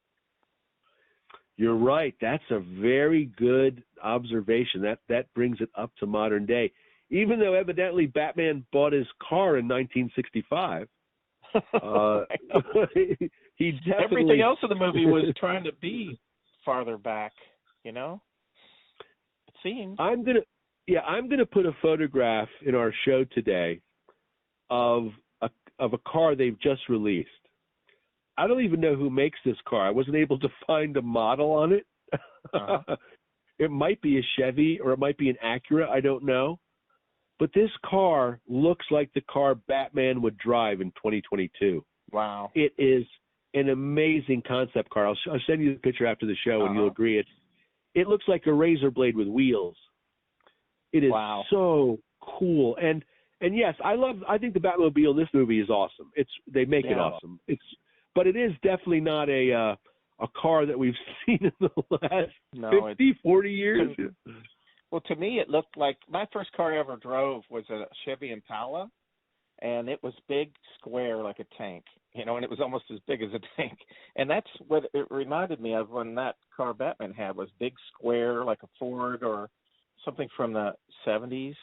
You're right. That's a very good observation. That brings it up to modern day. Even though evidently Batman bought his car in 1965, he definitely... Everything else in the movie was trying to be farther back, It seems. I'm gonna put a photograph in our show today of a car they've just released. I don't even know who makes this car. I wasn't able to find a model on it. Uh-huh. It might be a Chevy or it might be an Acura. I don't know. But this car looks like the car Batman would drive in 2022. Wow. It is an amazing concept car. I'll send you the picture after the show and you'll agree. It looks like a razor blade with wheels. It is so cool. And yes, I think the Batmobile in this movie is awesome. They make it awesome. But it is definitely not a car that we've seen in the last 50, 40 years. Well, to me, it looked like my first car I ever drove was a Chevy Impala, and it was big, square, like a tank, and it was almost as big as a tank. And that's what it reminded me of when that car Batman had was big, square, like a Ford or something from the 70s,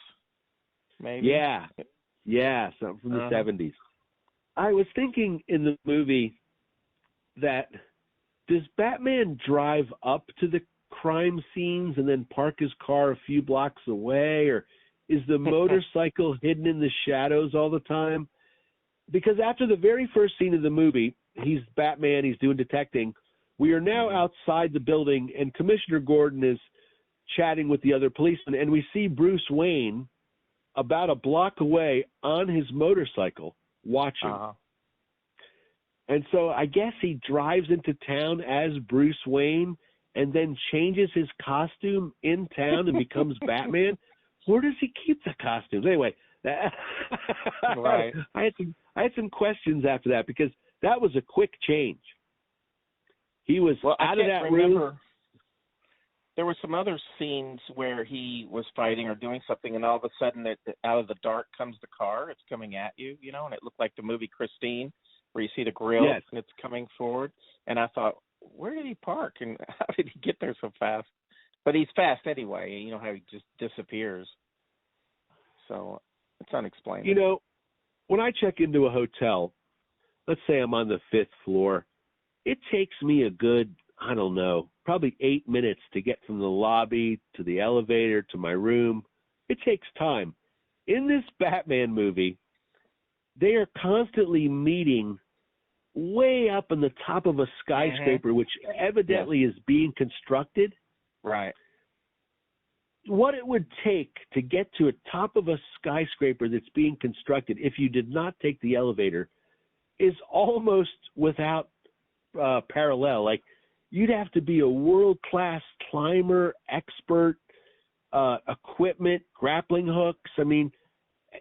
maybe. Yeah, something from the 70s. I was thinking in the movie that does Batman drive up to the crime scenes and then park his car a few blocks away, or is the motorcycle hidden in the shadows all the time? Because after the very first scene of the movie, he's Batman, he's doing detecting. We are now outside the building, and Commissioner Gordon is chatting with the other policemen, and we see Bruce Wayne about a block away on his motorcycle watching. And so I guess he drives into town as Bruce Wayne and then changes his costume in town and becomes Batman. Where does he keep the costumes? Anyway, right. I had some questions after that because that was a quick change. He was out of that room. There were some other scenes where he was fighting or doing something, and all of a sudden, out of the dark comes the car. It's coming at you, and it looked like the movie Christine, where you see the grill and it's coming forward. And I thought, where did he park, and how did he get there so fast? But he's fast anyway. You know how he just disappears. So it's unexplained. When I check into a hotel, let's say I'm on the 5th floor, it takes me a good, I don't know, probably 8 minutes to get from the lobby to the elevator to my room. It takes time. In this Batman movie, they are constantly meeting way up on the top of a skyscraper, which evidently is being constructed. Right. What it would take to get to a top of a skyscraper that's being constructed if you did not take the elevator is almost without parallel. Like, you'd have to be a world-class climber, expert, equipment, grappling hooks. I mean,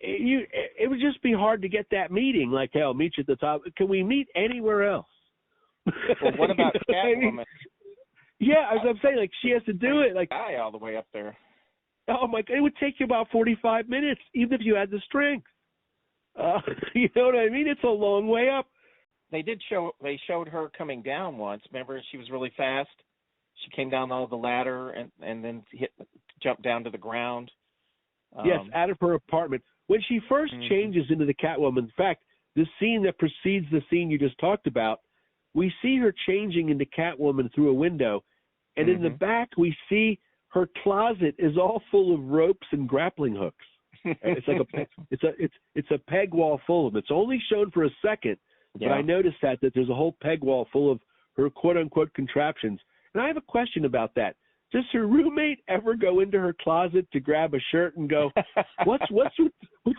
it would just be hard to get that meeting. Like, hey, I'll meet you at the top. Can we meet anywhere else? Well, what about Catwoman? Yeah, as I'm saying, like, she has to do it. Like, guy all the way up there. Oh my God! It would take you about 45 minutes, even if you had the strength. You know what I mean? It's a long way up. They showed her coming down once. Remember, she was really fast. She came down the ladder and then jumped down to the ground. Yes, out of her apartment. When she first changes into the Catwoman, in fact, the scene that precedes the scene you just talked about, we see her changing into Catwoman through a window, and in the back we see her closet is all full of ropes and grappling hooks. It's like it's a peg wall full of them. It's only shown for a second, but I noticed that there's a whole peg wall full of her quote unquote contraptions. And I have a question about that. Does her roommate ever go into her closet to grab a shirt and go, what's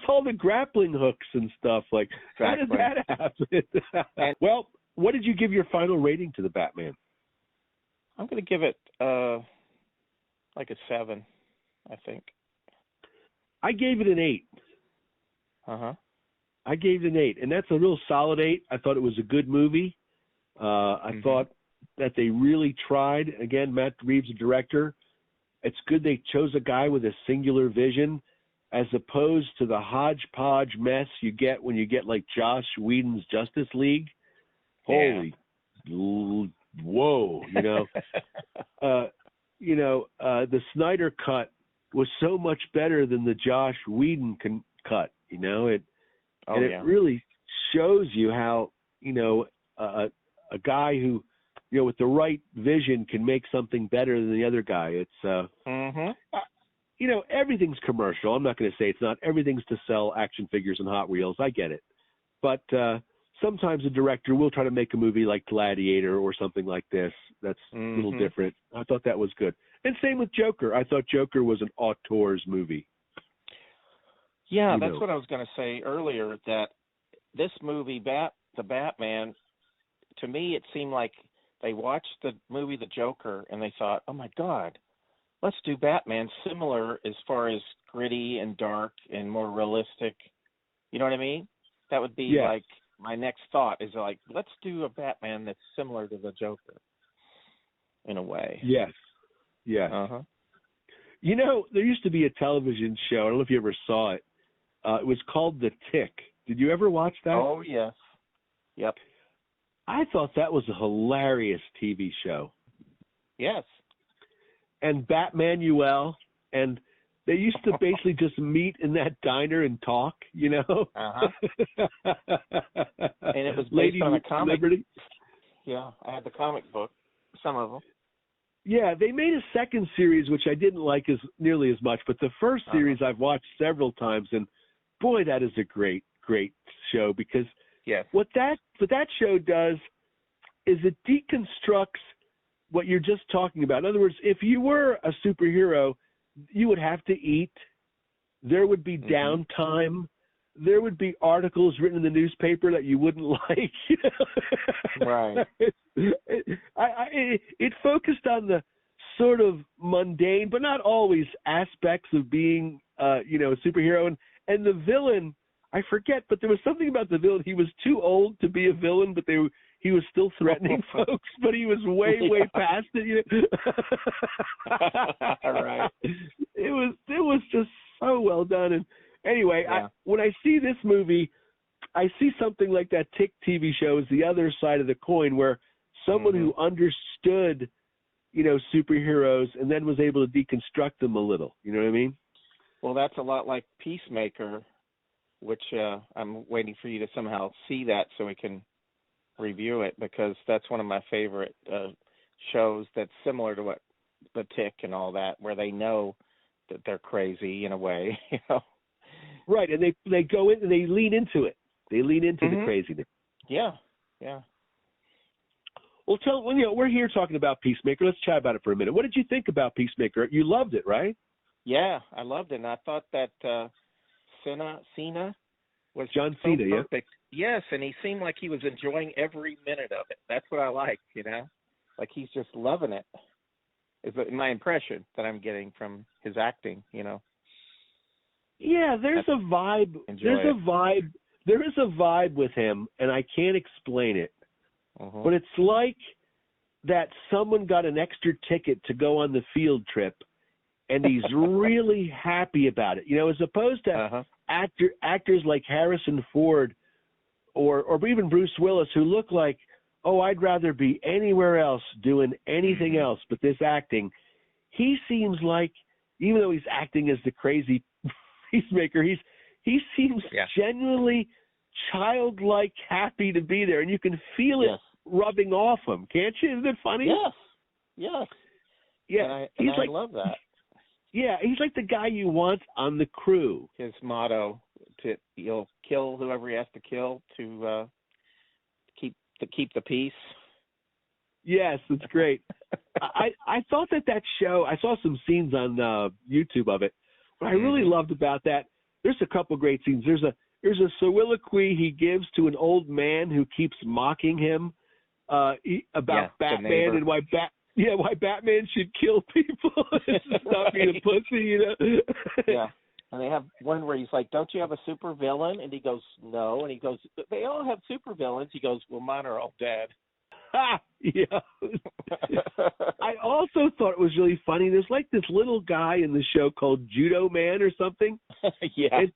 all the grappling hooks and stuff? Like, How does that happen? Well, what did you give your final rating to the Batman? I'm going to give it like a 7, I think. I gave it an 8. I gave it an 8, and that's a real solid 8. I thought it was a good movie. I thought that they really tried. Again, Matt Reeves, the director. It's good they chose a guy with a singular vision, as opposed to the hodgepodge mess you get when you get like Joss Whedon's Justice League. Holy, whoa! The Snyder cut was so much better than the Joss Whedon cut. It really shows you how a guy who with the right vision can make something better than the other guy. It's everything's commercial. I'm not going to say it's not. Everything's to sell action figures and Hot Wheels. I get it, but sometimes a director will try to make a movie like Gladiator or something like this. That's a little different. I thought that was good. And same with Joker. I thought Joker was an auteurs movie. Yeah, that's what I was going to say earlier, that this movie, The Batman, to me it seemed like they watched the movie The Joker and they thought, oh my God, let's do Batman similar as far as gritty and dark and more realistic. You know what I mean? That would be like my next thought is like, let's do a Batman that's similar to the Joker in a way. Yes. Yeah. There used to be a television show. I don't know if you ever saw it. It was called The Tick. Did you ever watch that? Oh, yes. Yep. I thought that was a hilarious TV show. Yes. And Batmanuel, and they used to basically just meet in that diner and talk, And it was based on a comic. Liberty. Yeah, I had the comic book, some of them. Yeah, they made a second series, which I didn't like nearly as much, but the first series I've watched several times, and boy, that is a great, great show, because what that show does is it deconstructs what you're just talking about. In other words, if you were a superhero, you would have to eat. There would be downtime. There would be articles written in the newspaper that you wouldn't like. Right. It focused on the sort of mundane, but not always, aspects of being, a superhero. And the villain, I forget, but there was something about the villain. He was too old to be a villain, but he was still threatening folks, but he was way past it. Right. It was just so well done. And anyway, when I see this movie, I see something like that Tick TV show is the other side of the coin, where someone who understood, superheroes and then was able to deconstruct them a little. You know what I mean? Well, that's a lot like Peacemaker, which I'm waiting for you to somehow see that so we can review it, because that's one of my favorite shows that's similar to what the Tick and all that, where they know that they're crazy in a way, Right, and they go in and they lean into it. They lean into the craziness. Yeah. Well, we're here talking about Peacemaker. Let's chat about it for a minute. What did you think about Peacemaker? You loved it, right? Yeah, I loved it. And I thought that Cena was John so Cena, perfect. Yes, and he seemed like he was enjoying every minute of it. That's what I like, Like he's just loving it. Is my impression that I'm getting from his acting, Yeah, there's a vibe. There is a vibe with him, and I can't explain it. But it's like that someone got an extra ticket to go on the field trip, and he's really happy about it. As opposed to actors like Harrison Ford or even Bruce Willis, who look like, oh, I'd rather be anywhere else doing anything else but this acting. He seems like, even though he's acting as the crazy Peacemaker, he seems genuinely childlike happy to be there, and you can feel it rubbing off him, can't you? Isn't it funny? Yes. Yeah, and I love that. Yeah, he's like the guy you want on the crew. His motto: he'll kill whoever he has to kill to keep the peace. Yes, it's great. I thought that show, I saw some scenes on YouTube of it. What I really loved about that, there's a couple great scenes. There's a soliloquy he gives to an old man who keeps mocking him about Batman and why Batman should kill people and stop being a pussy, you know. Yeah. And they have one where he's like, "Don't you have a super villain?" And he goes, "No." And he goes, "They all have super villains." He goes, "Well, mine are all dead." Yeah. I also thought it was really funny. There's like this little guy in the show called Judo Man or something. Yeah.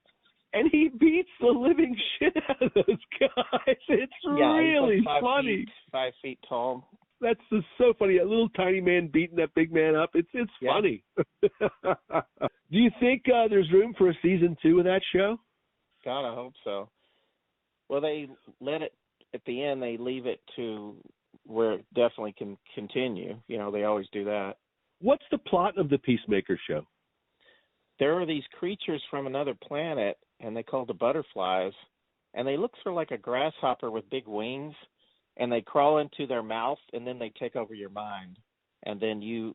And he beats the living shit out of those guys. It's really he's like funny. 5 feet tall. That's just so funny. A little tiny man beating that big man up. It's funny. Do you think there's room for a season 2 of that show? God, I hope so. Well, they let it at the end. They leave it to where it definitely can continue. You know, they always do that. What's the plot of the Peacemaker show? There are these creatures from another planet, and they call the butterflies, and they look sort of like a grasshopper with big wings, and they crawl into their mouth, and then they take over your mind, and then you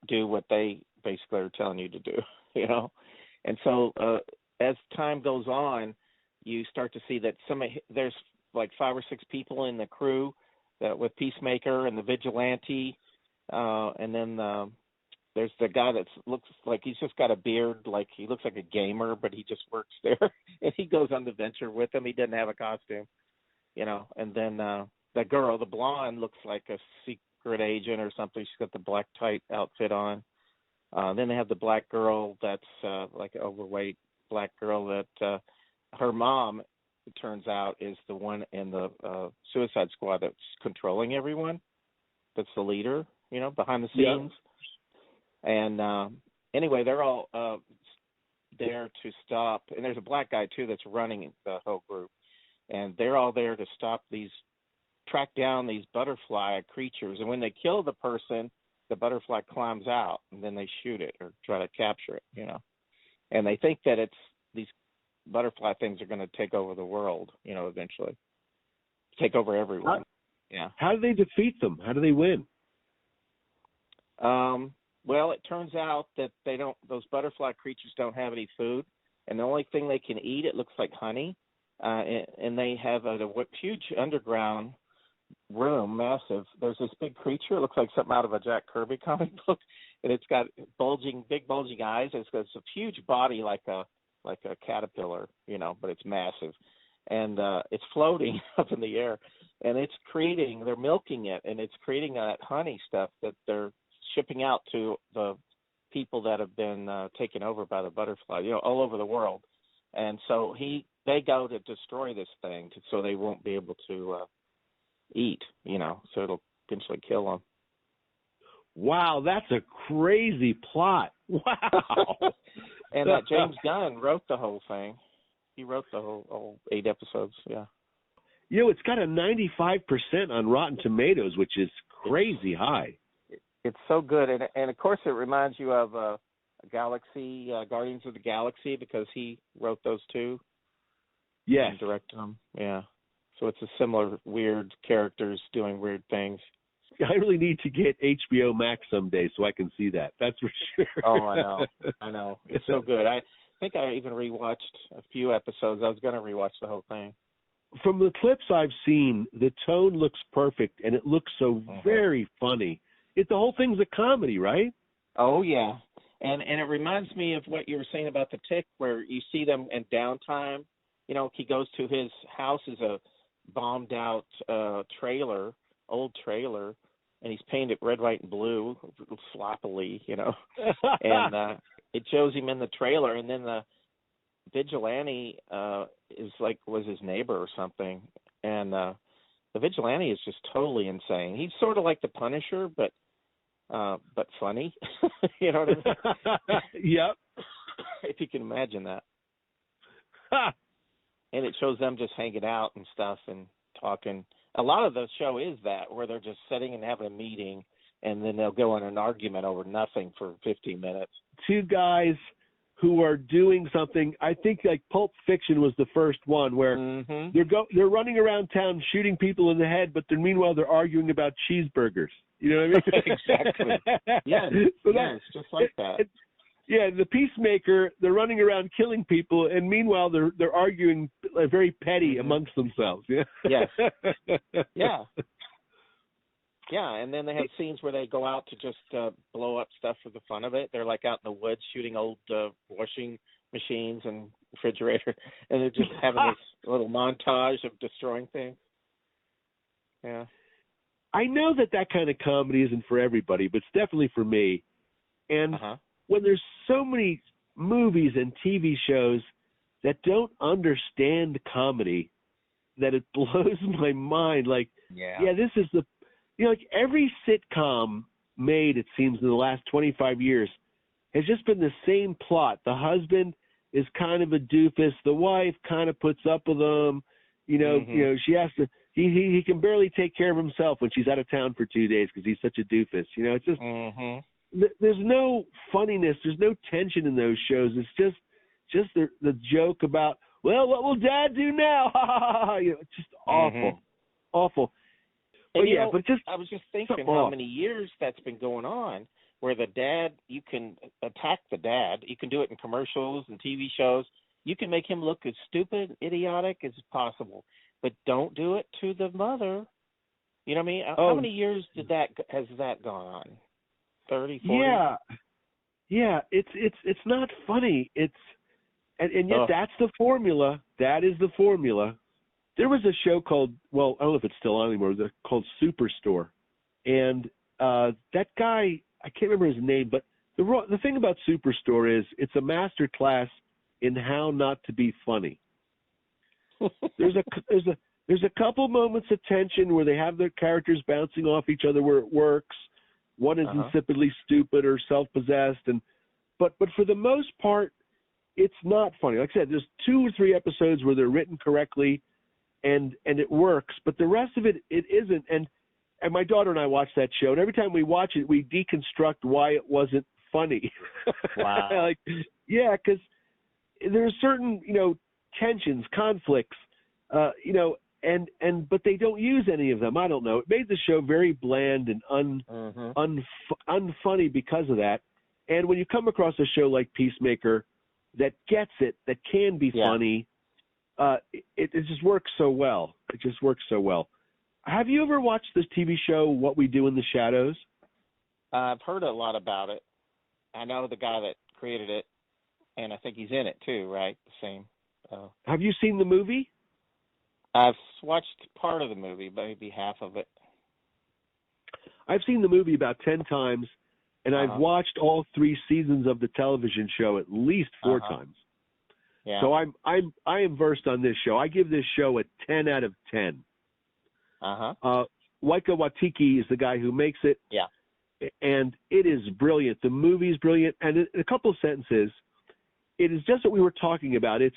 do what they basically are telling you to do, you know? And so as time goes on, you start to see that there's like 5 or 6 people in the crew that with Peacemaker and the Vigilante, and then there's the guy that looks like he's just got a beard, like he looks like a gamer, but he just works there, and he goes on the venture with them. He doesn't have a costume, you know. And then the girl, the blonde, looks like a secret agent or something. She's got the black tight outfit on. Then they have the black girl that's like an overweight black girl that her mom, it turns out, is the one in the Suicide Squad that's controlling everyone. That's the leader, you know, behind the scenes. Yeah. And anyway, they're all there to stop. And there's a black guy, too, that's running the whole group. And they're all there to track down these butterfly creatures. And when they kill the person, the butterfly climbs out, and then they shoot it or try to capture it, you know. And they think that these butterfly things are going to take over the world, you know, eventually. Take over everyone. How do they defeat them? How do they win? Well, it turns out that those butterfly creatures don't have any food, and the only thing they can eat, it looks like honey, and they have a huge underground room, massive. There's this big creature, it looks like something out of a Jack Kirby comic book, and it's got big bulging eyes. It's got a huge body like a caterpillar, you know, but it's massive, and it's floating up in the air, and they're milking it, and it's creating that honey stuff that they're shipping out to the people that have been taken over by the butterfly, you know, all over the world. And so they go to destroy this thing so they won't be able to eat, you know, so it'll eventually kill them. Wow, that's a crazy plot. Wow. And James Gunn wrote the whole thing. He wrote the whole 8 episodes, yeah. You know, it's got a 95% on Rotten Tomatoes, which is crazy high. It's so good, and of course it reminds you of Galaxy, Guardians of the Galaxy, because he wrote those too. Yes. And directed them, yeah. So it's a similar weird characters doing weird things. I really need to get HBO Max someday so I can see that. That's for sure. Oh, I know. It's so good. I think I even rewatched a few episodes. I was going to rewatch the whole thing. From the clips I've seen, the tone looks perfect, and it looks so very funny. The whole thing's a comedy, right? Oh, yeah. And it reminds me of what you were saying about the Tick, where you see them in downtime. You know, he goes to his house is a bombed out trailer, old trailer, and he's painted red, white, and blue, sloppily, you know. And it shows him in the trailer, and then the Vigilante was his neighbor or something. And the Vigilante is just totally insane. He's sort of like the Punisher, but funny. You know what I mean? Yep. If you can imagine that. And it shows them just hanging out and stuff and talking. A lot of the show is that, where they're just sitting and having a meeting and then they'll go in an argument over nothing for 15 minutes. Two guys who are doing something. I think like Pulp Fiction was the first one where they're running around town shooting people in the head, but meanwhile they're arguing about cheeseburgers. You know what I mean? Exactly. Yes. So yes, just like that. Yeah, the Peacemaker, they're running around killing people, and meanwhile they're arguing very petty amongst themselves. Yeah. Yes. Yeah. Yeah, and then they have scenes where they go out to just blow up stuff for the fun of it. They're like out in the woods shooting old washing machines and refrigerator, and they're just having this little montage of destroying things. Yeah. I know that kind of comedy isn't for everybody, but it's definitely for me. And when there's so many movies and TV shows that don't understand comedy, that it blows my mind. Like, this is the, like every sitcom made, it seems, in the last 25 years has just been the same plot. The husband is kind of a doofus. The wife kind of puts up with him. You know, she has to, he can barely take care of himself when she's out of town for 2 days because he's such a doofus. You know, it's just, there's no funniness. There's no tension in those shows. It's just the joke about, well, what will Dad do now? You know, it's just awful. And but I was just thinking how many years that's been going on, where the dad, you can attack the dad. You can do it in commercials and TV shows. You can make him look as stupid, idiotic as possible, but don't do it to the mother. You know what I mean? How many years has that gone on? 30, 40? Yeah. It's not funny. And yet that's the formula. That is the formula. There was a show called, well, I don't know if it's still on anymore, called Superstore. And that guy, I can't remember his name, but the thing about Superstore is it's a master class in how not to be funny. There's a couple moments of tension where they have their characters bouncing off each other where it works. One is insipidly stupid or self-possessed, but for the most part, it's not funny. Like I said, there's 2 or 3 episodes where they're written correctly, and it works, but the rest of it isn't. And my daughter and I watch that show, and every time we watch it, we deconstruct why it wasn't funny. Wow. Because there's certain tensions, conflicts, but they don't use any of them. I don't know. It made the show very bland and unfunny because of that. And when you come across a show like Peacemaker that gets it, that can be funny, it just works so well. It just works so well. Have you ever watched this TV show, What We Do in the Shadows? I've heard a lot about it. I know the guy that created it, and I think he's in it too, right? The same. Have you seen the movie? I've watched part of the movie, maybe half of it. I've seen the movie about 10 times, and I've watched all 3 seasons of the television show at least 4 times. Yeah. So I am versed on this show. I give this show a 10 out of 10. Waika Waititi is the guy who makes it. Yeah. And it is brilliant. The movie is brilliant. And in a couple of sentences, it is just what we were talking about. It's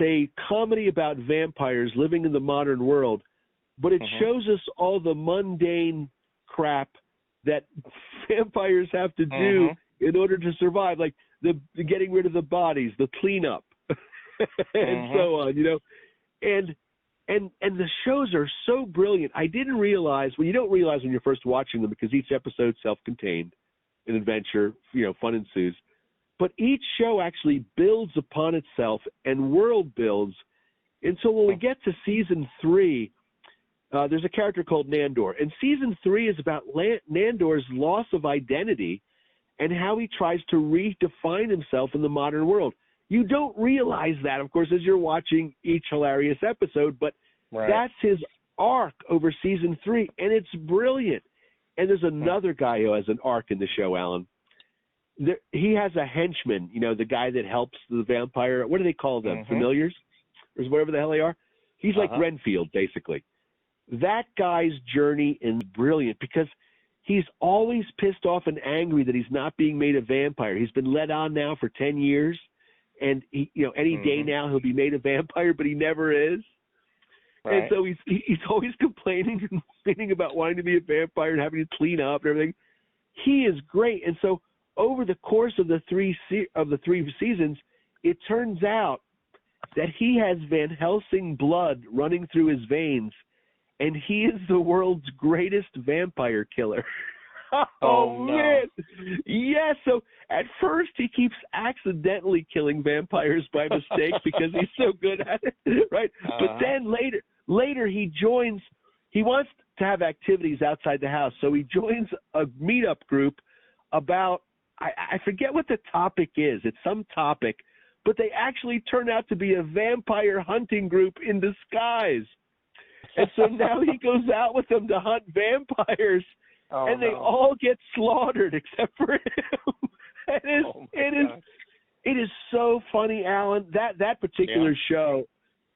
a comedy about vampires living in the modern world, but it shows us all the mundane crap that vampires have to do in order to survive, like the getting rid of the bodies, the cleanup, and so on. And the shows are so brilliant. I didn't realize, you don't realize when you're first watching them because each episode's self-contained, an adventure, fun ensues. But each show actually builds upon itself and world builds. And so when we get to season 3, there's a character called Nandor. And season 3 is about Nandor's loss of identity and how he tries to redefine himself in the modern world. You don't realize that, of course, as you're watching each hilarious episode, but that's his arc over season 3, and it's brilliant. And there's another guy who has an arc in the show, Alan. He has a henchman, the guy that helps the vampire. What do they call them? Familiars? Or whatever the hell they are? He's like Renfield, basically. That guy's journey is brilliant because he's always pissed off and angry that he's not being made a vampire. He's been led on now for 10 years, and he, any day now he'll be made a vampire, but he never is. And Right. so he's always complaining and complaining about wanting to be a vampire and having to clean up and everything. He is great. And so over the course of the three seasons, it turns out that he has Van Helsing blood running through his veins, and he is the world's greatest vampire killer. Oh, no. Man. Yes. So at first he keeps accidentally killing vampires by mistake because he's so good at it, right? But then later he wants to have activities outside the house. So he joins a meetup group about, I forget what the topic is. It's some topic, but they actually turn out to be a vampire hunting group in disguise. And so now he goes out with them to hunt vampires. Oh, and they all get slaughtered except for him. It is so funny, Alan. That particular show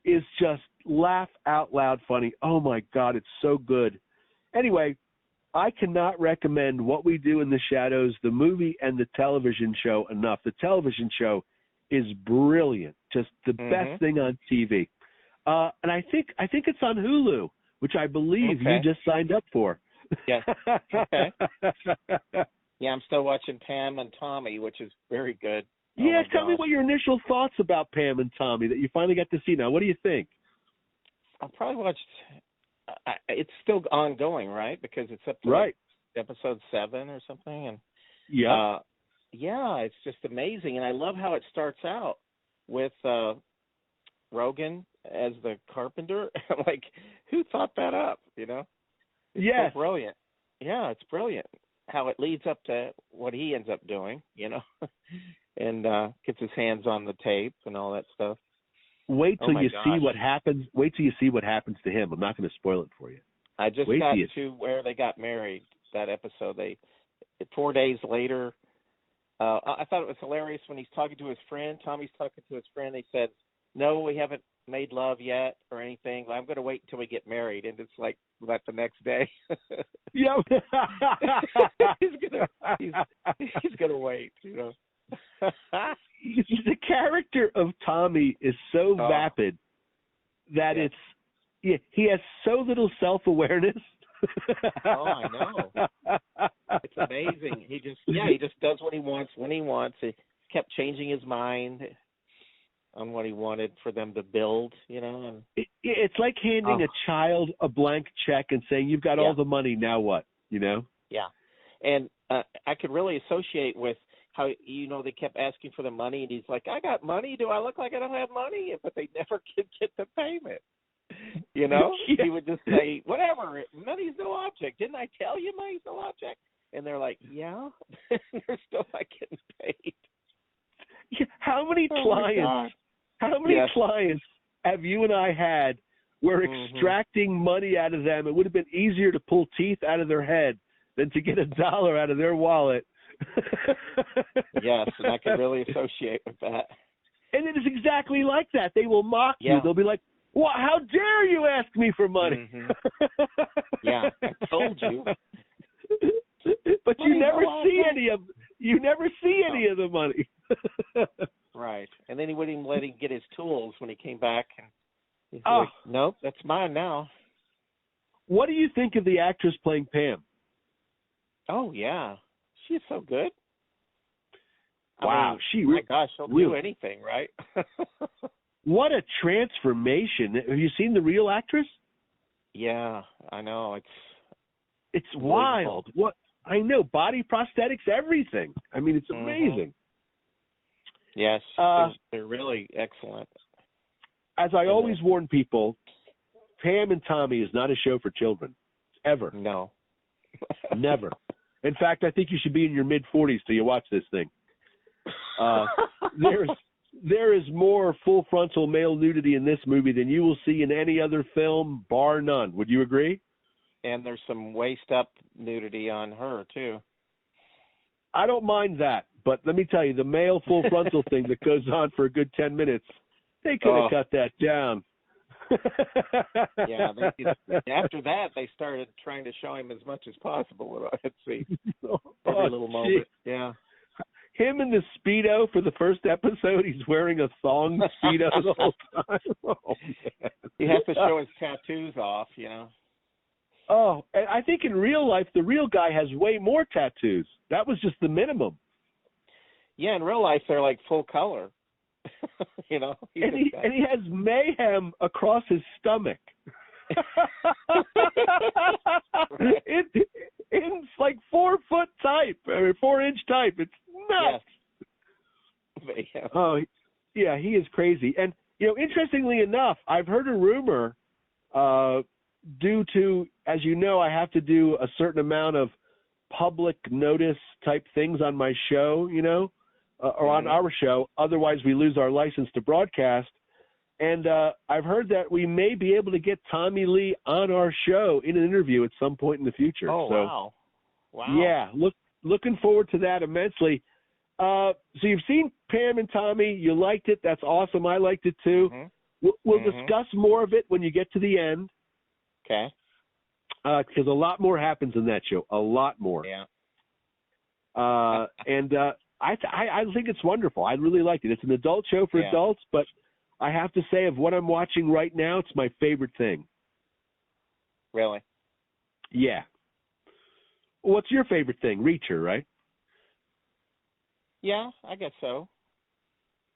is just laugh out loud funny. Oh my God, it's so good. Anyway, I cannot recommend What We Do in the Shadows, the movie and the television show enough. The television show is brilliant, just the best thing on TV. And I think it's on Hulu, which I believe you just signed up for. Yes. Okay. Yeah, I'm still watching Pam and Tommy, which is very good. Tell me what your initial thoughts about Pam and Tommy that you finally got to see now. What do you think? I probably watched. It's still ongoing, right? Because it's up to like episode 7 or something, and it's just amazing. And I love how it starts out with Rogan as the carpenter. Like, who thought that up? You know? It's so brilliant. Yeah, it's brilliant how it leads up to what he ends up doing, you know, and gets his hands on the tape and all that stuff. Wait till you see what happens. Wait till you see what happens to him. I'm not going to spoil it for you. I just got to where they got married, that episode. 4 days later, I thought it was hilarious when he's talking to his friend. Tommy's talking to his friend. They said, no, we haven't made love yet or anything. I'm going to wait until we get married. And it's like that the next day. Yeah. he's gonna wait, you know. The character of Tommy is so vapid that he has so little self-awareness. I know. It's amazing. He just does what he wants when he wants. He kept changing his mind on what he wanted for them to build, you know. And it's like handing a child a blank check and saying, you've got all the money, now what, you know? Yeah. And I could really associate with how, you know, they kept asking for the money, and he's like, I got money. Do I look like I don't have money? But they never could get the payment. You know? He would just say, whatever, money's no object. Didn't I tell you money's no object? And they're like, yeah. They're still not getting paid. Yeah. How many clients have you and I had where extracting money out of them, it would have been easier to pull teeth out of their head than to get $1 out of their wallet? Yes, and I can really associate with that. And it is exactly like that. They will mock you. They'll be like, well, how dare you ask me for money? Yeah, I told you. But you never see any of the money. Right. And then he wouldn't even let him get his tools when he came back. And he's like, nope, that's mine now. What do you think of the actress playing Pam? Oh, yeah. She's so good. Wow. She'll do anything, right? What a transformation. Have you seen the real actress? Yeah, I know. It's wild. What I know, body prosthetics, everything. I mean, it's amazing. Yes, they're really excellent. As I always warn people, Pam and Tommy is not a show for children, ever. No. Never. In fact, I think you should be in your mid-40s till you watch this thing. There is more full frontal male nudity in this movie than you will see in any other film, bar none. Would you agree? And there's some waist-up nudity on her, too. I don't mind that, but let me tell you, the male full frontal thing that goes on for a good 10 minutes, they could have cut that down. Yeah, after that, they started trying to show him as much as possible. Let's see. Every little moment. Yeah. Him in the Speedo for the first episode, he's wearing a thong Speedo the whole time. Oh, man. You have to show his tattoos off, you know. Oh, and I think in real life, the real guy has way more tattoos. That was just the minimum. Yeah, in real life, they're like full color. You know? And he has mayhem across his stomach. It's like 4-foot type, or 4-inch type. It's nuts. Yes. Oh, yeah, he is crazy. And, interestingly enough, I've heard a rumor due to, as you know, I have to do a certain amount of public notice type things on my show, or on our show. Otherwise, we lose our license to broadcast. And I've heard that we may be able to get Tommy Lee on our show in an interview at some point in the future. Oh, so, wow. Yeah, looking forward to that immensely. So you've seen Pam and Tommy. You liked it. That's awesome. I liked it too. Mm-hmm. We'll discuss more of it when you get to the end. Okay. Because a lot more happens in that show. A lot more. Yeah. And I think it's wonderful. I really liked it. It's an adult show for adults, but I have to say, of what I'm watching right now, it's my favorite thing. Really? Yeah. What's your favorite thing? Reacher, right? Yeah, I guess so.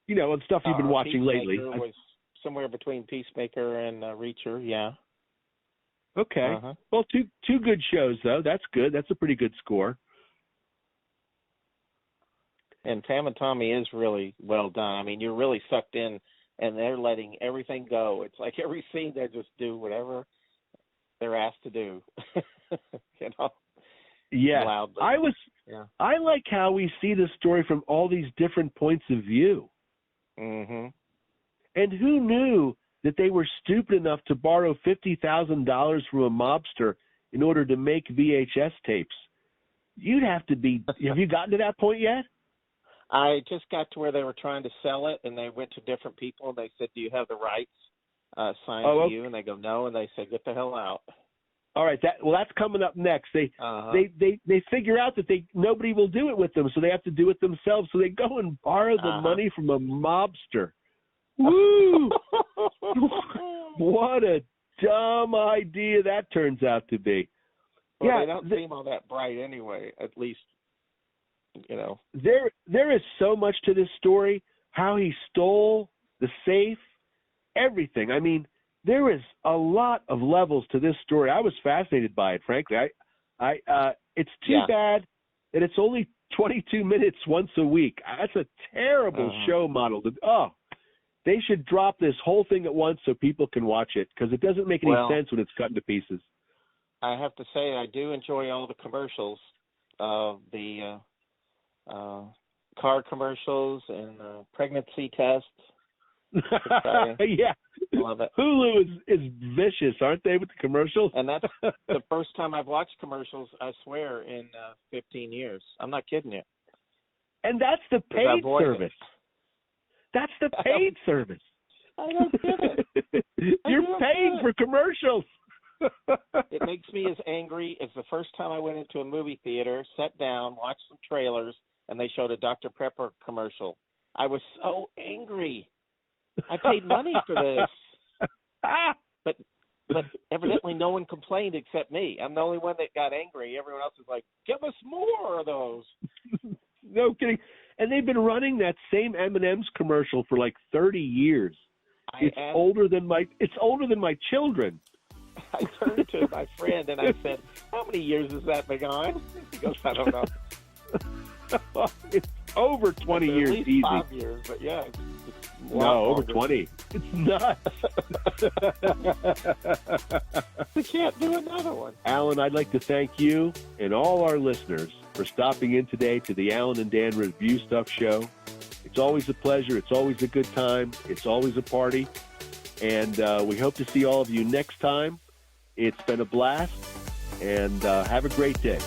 And stuff you've been watching lately. Was somewhere between Peacemaker and Reacher, yeah. Okay. Uh-huh. Well, two good shows, though. That's good. That's a pretty good score. And Pam and Tommy is really well done. I mean, you're really sucked in, and they're letting everything go. It's like every scene they just do whatever they're asked to do. Yeah. Loudly. I like how we see the story from all these different points of view. Mm-hmm. And who knew that they were stupid enough to borrow $50,000 from a mobster in order to make VHS tapes? You'd have to be. Have you gotten to that point yet? I just got to where they were trying to sell it, and they went to different people, and they said, "Do you have the rights signed to you?" And they go, "No," and they said, "Get the hell out." All right, that's coming up next. They figure out that nobody will do it with them, so they have to do it themselves. So they go and borrow the money from a mobster. Woo! What a dumb idea that turns out to be. Well, they don't seem all that bright anyway, at least, There is so much to this story, how he stole the safe, everything. I mean, there is a lot of levels to this story. I was fascinated by it, frankly. It's too bad that it's only 22 minutes once a week. That's a terrible show model. They should drop this whole thing at once so people can watch it, because it doesn't make any sense when it's cut into pieces. I have to say, I do enjoy all the commercials, the car commercials and pregnancy tests. Yeah. Love it. Hulu is vicious, aren't they, with the commercials? And that's the first time I've watched commercials, I swear, in 15 years. I'm not kidding you. And that's the paid service. That's the paid service. I don't get it. You're paying for commercials. It makes me as angry as the first time I went into a movie theater, sat down, watched some trailers, and they showed a Dr. Pepper commercial. I was so angry. I paid money for this. But evidently no one complained except me. I'm the only one that got angry. Everyone else is like, give us more of those. No kidding. And they've been running that same M&M's commercial for like 30 years. It's older than my children. I turned to my friend and I said, how many years has that been on? He goes, I don't know. It's over 20 years, at least easy. 5 years, but yeah. Over 20. It's nuts. We can't do another one. Alan, I'd like to thank you and all our listeners for stopping in today to the Alan and Dan Review Stuff Show. It's always a pleasure. It's always a good time. It's always a party. And we hope to see all of you next time. It's been a blast. And have a great day.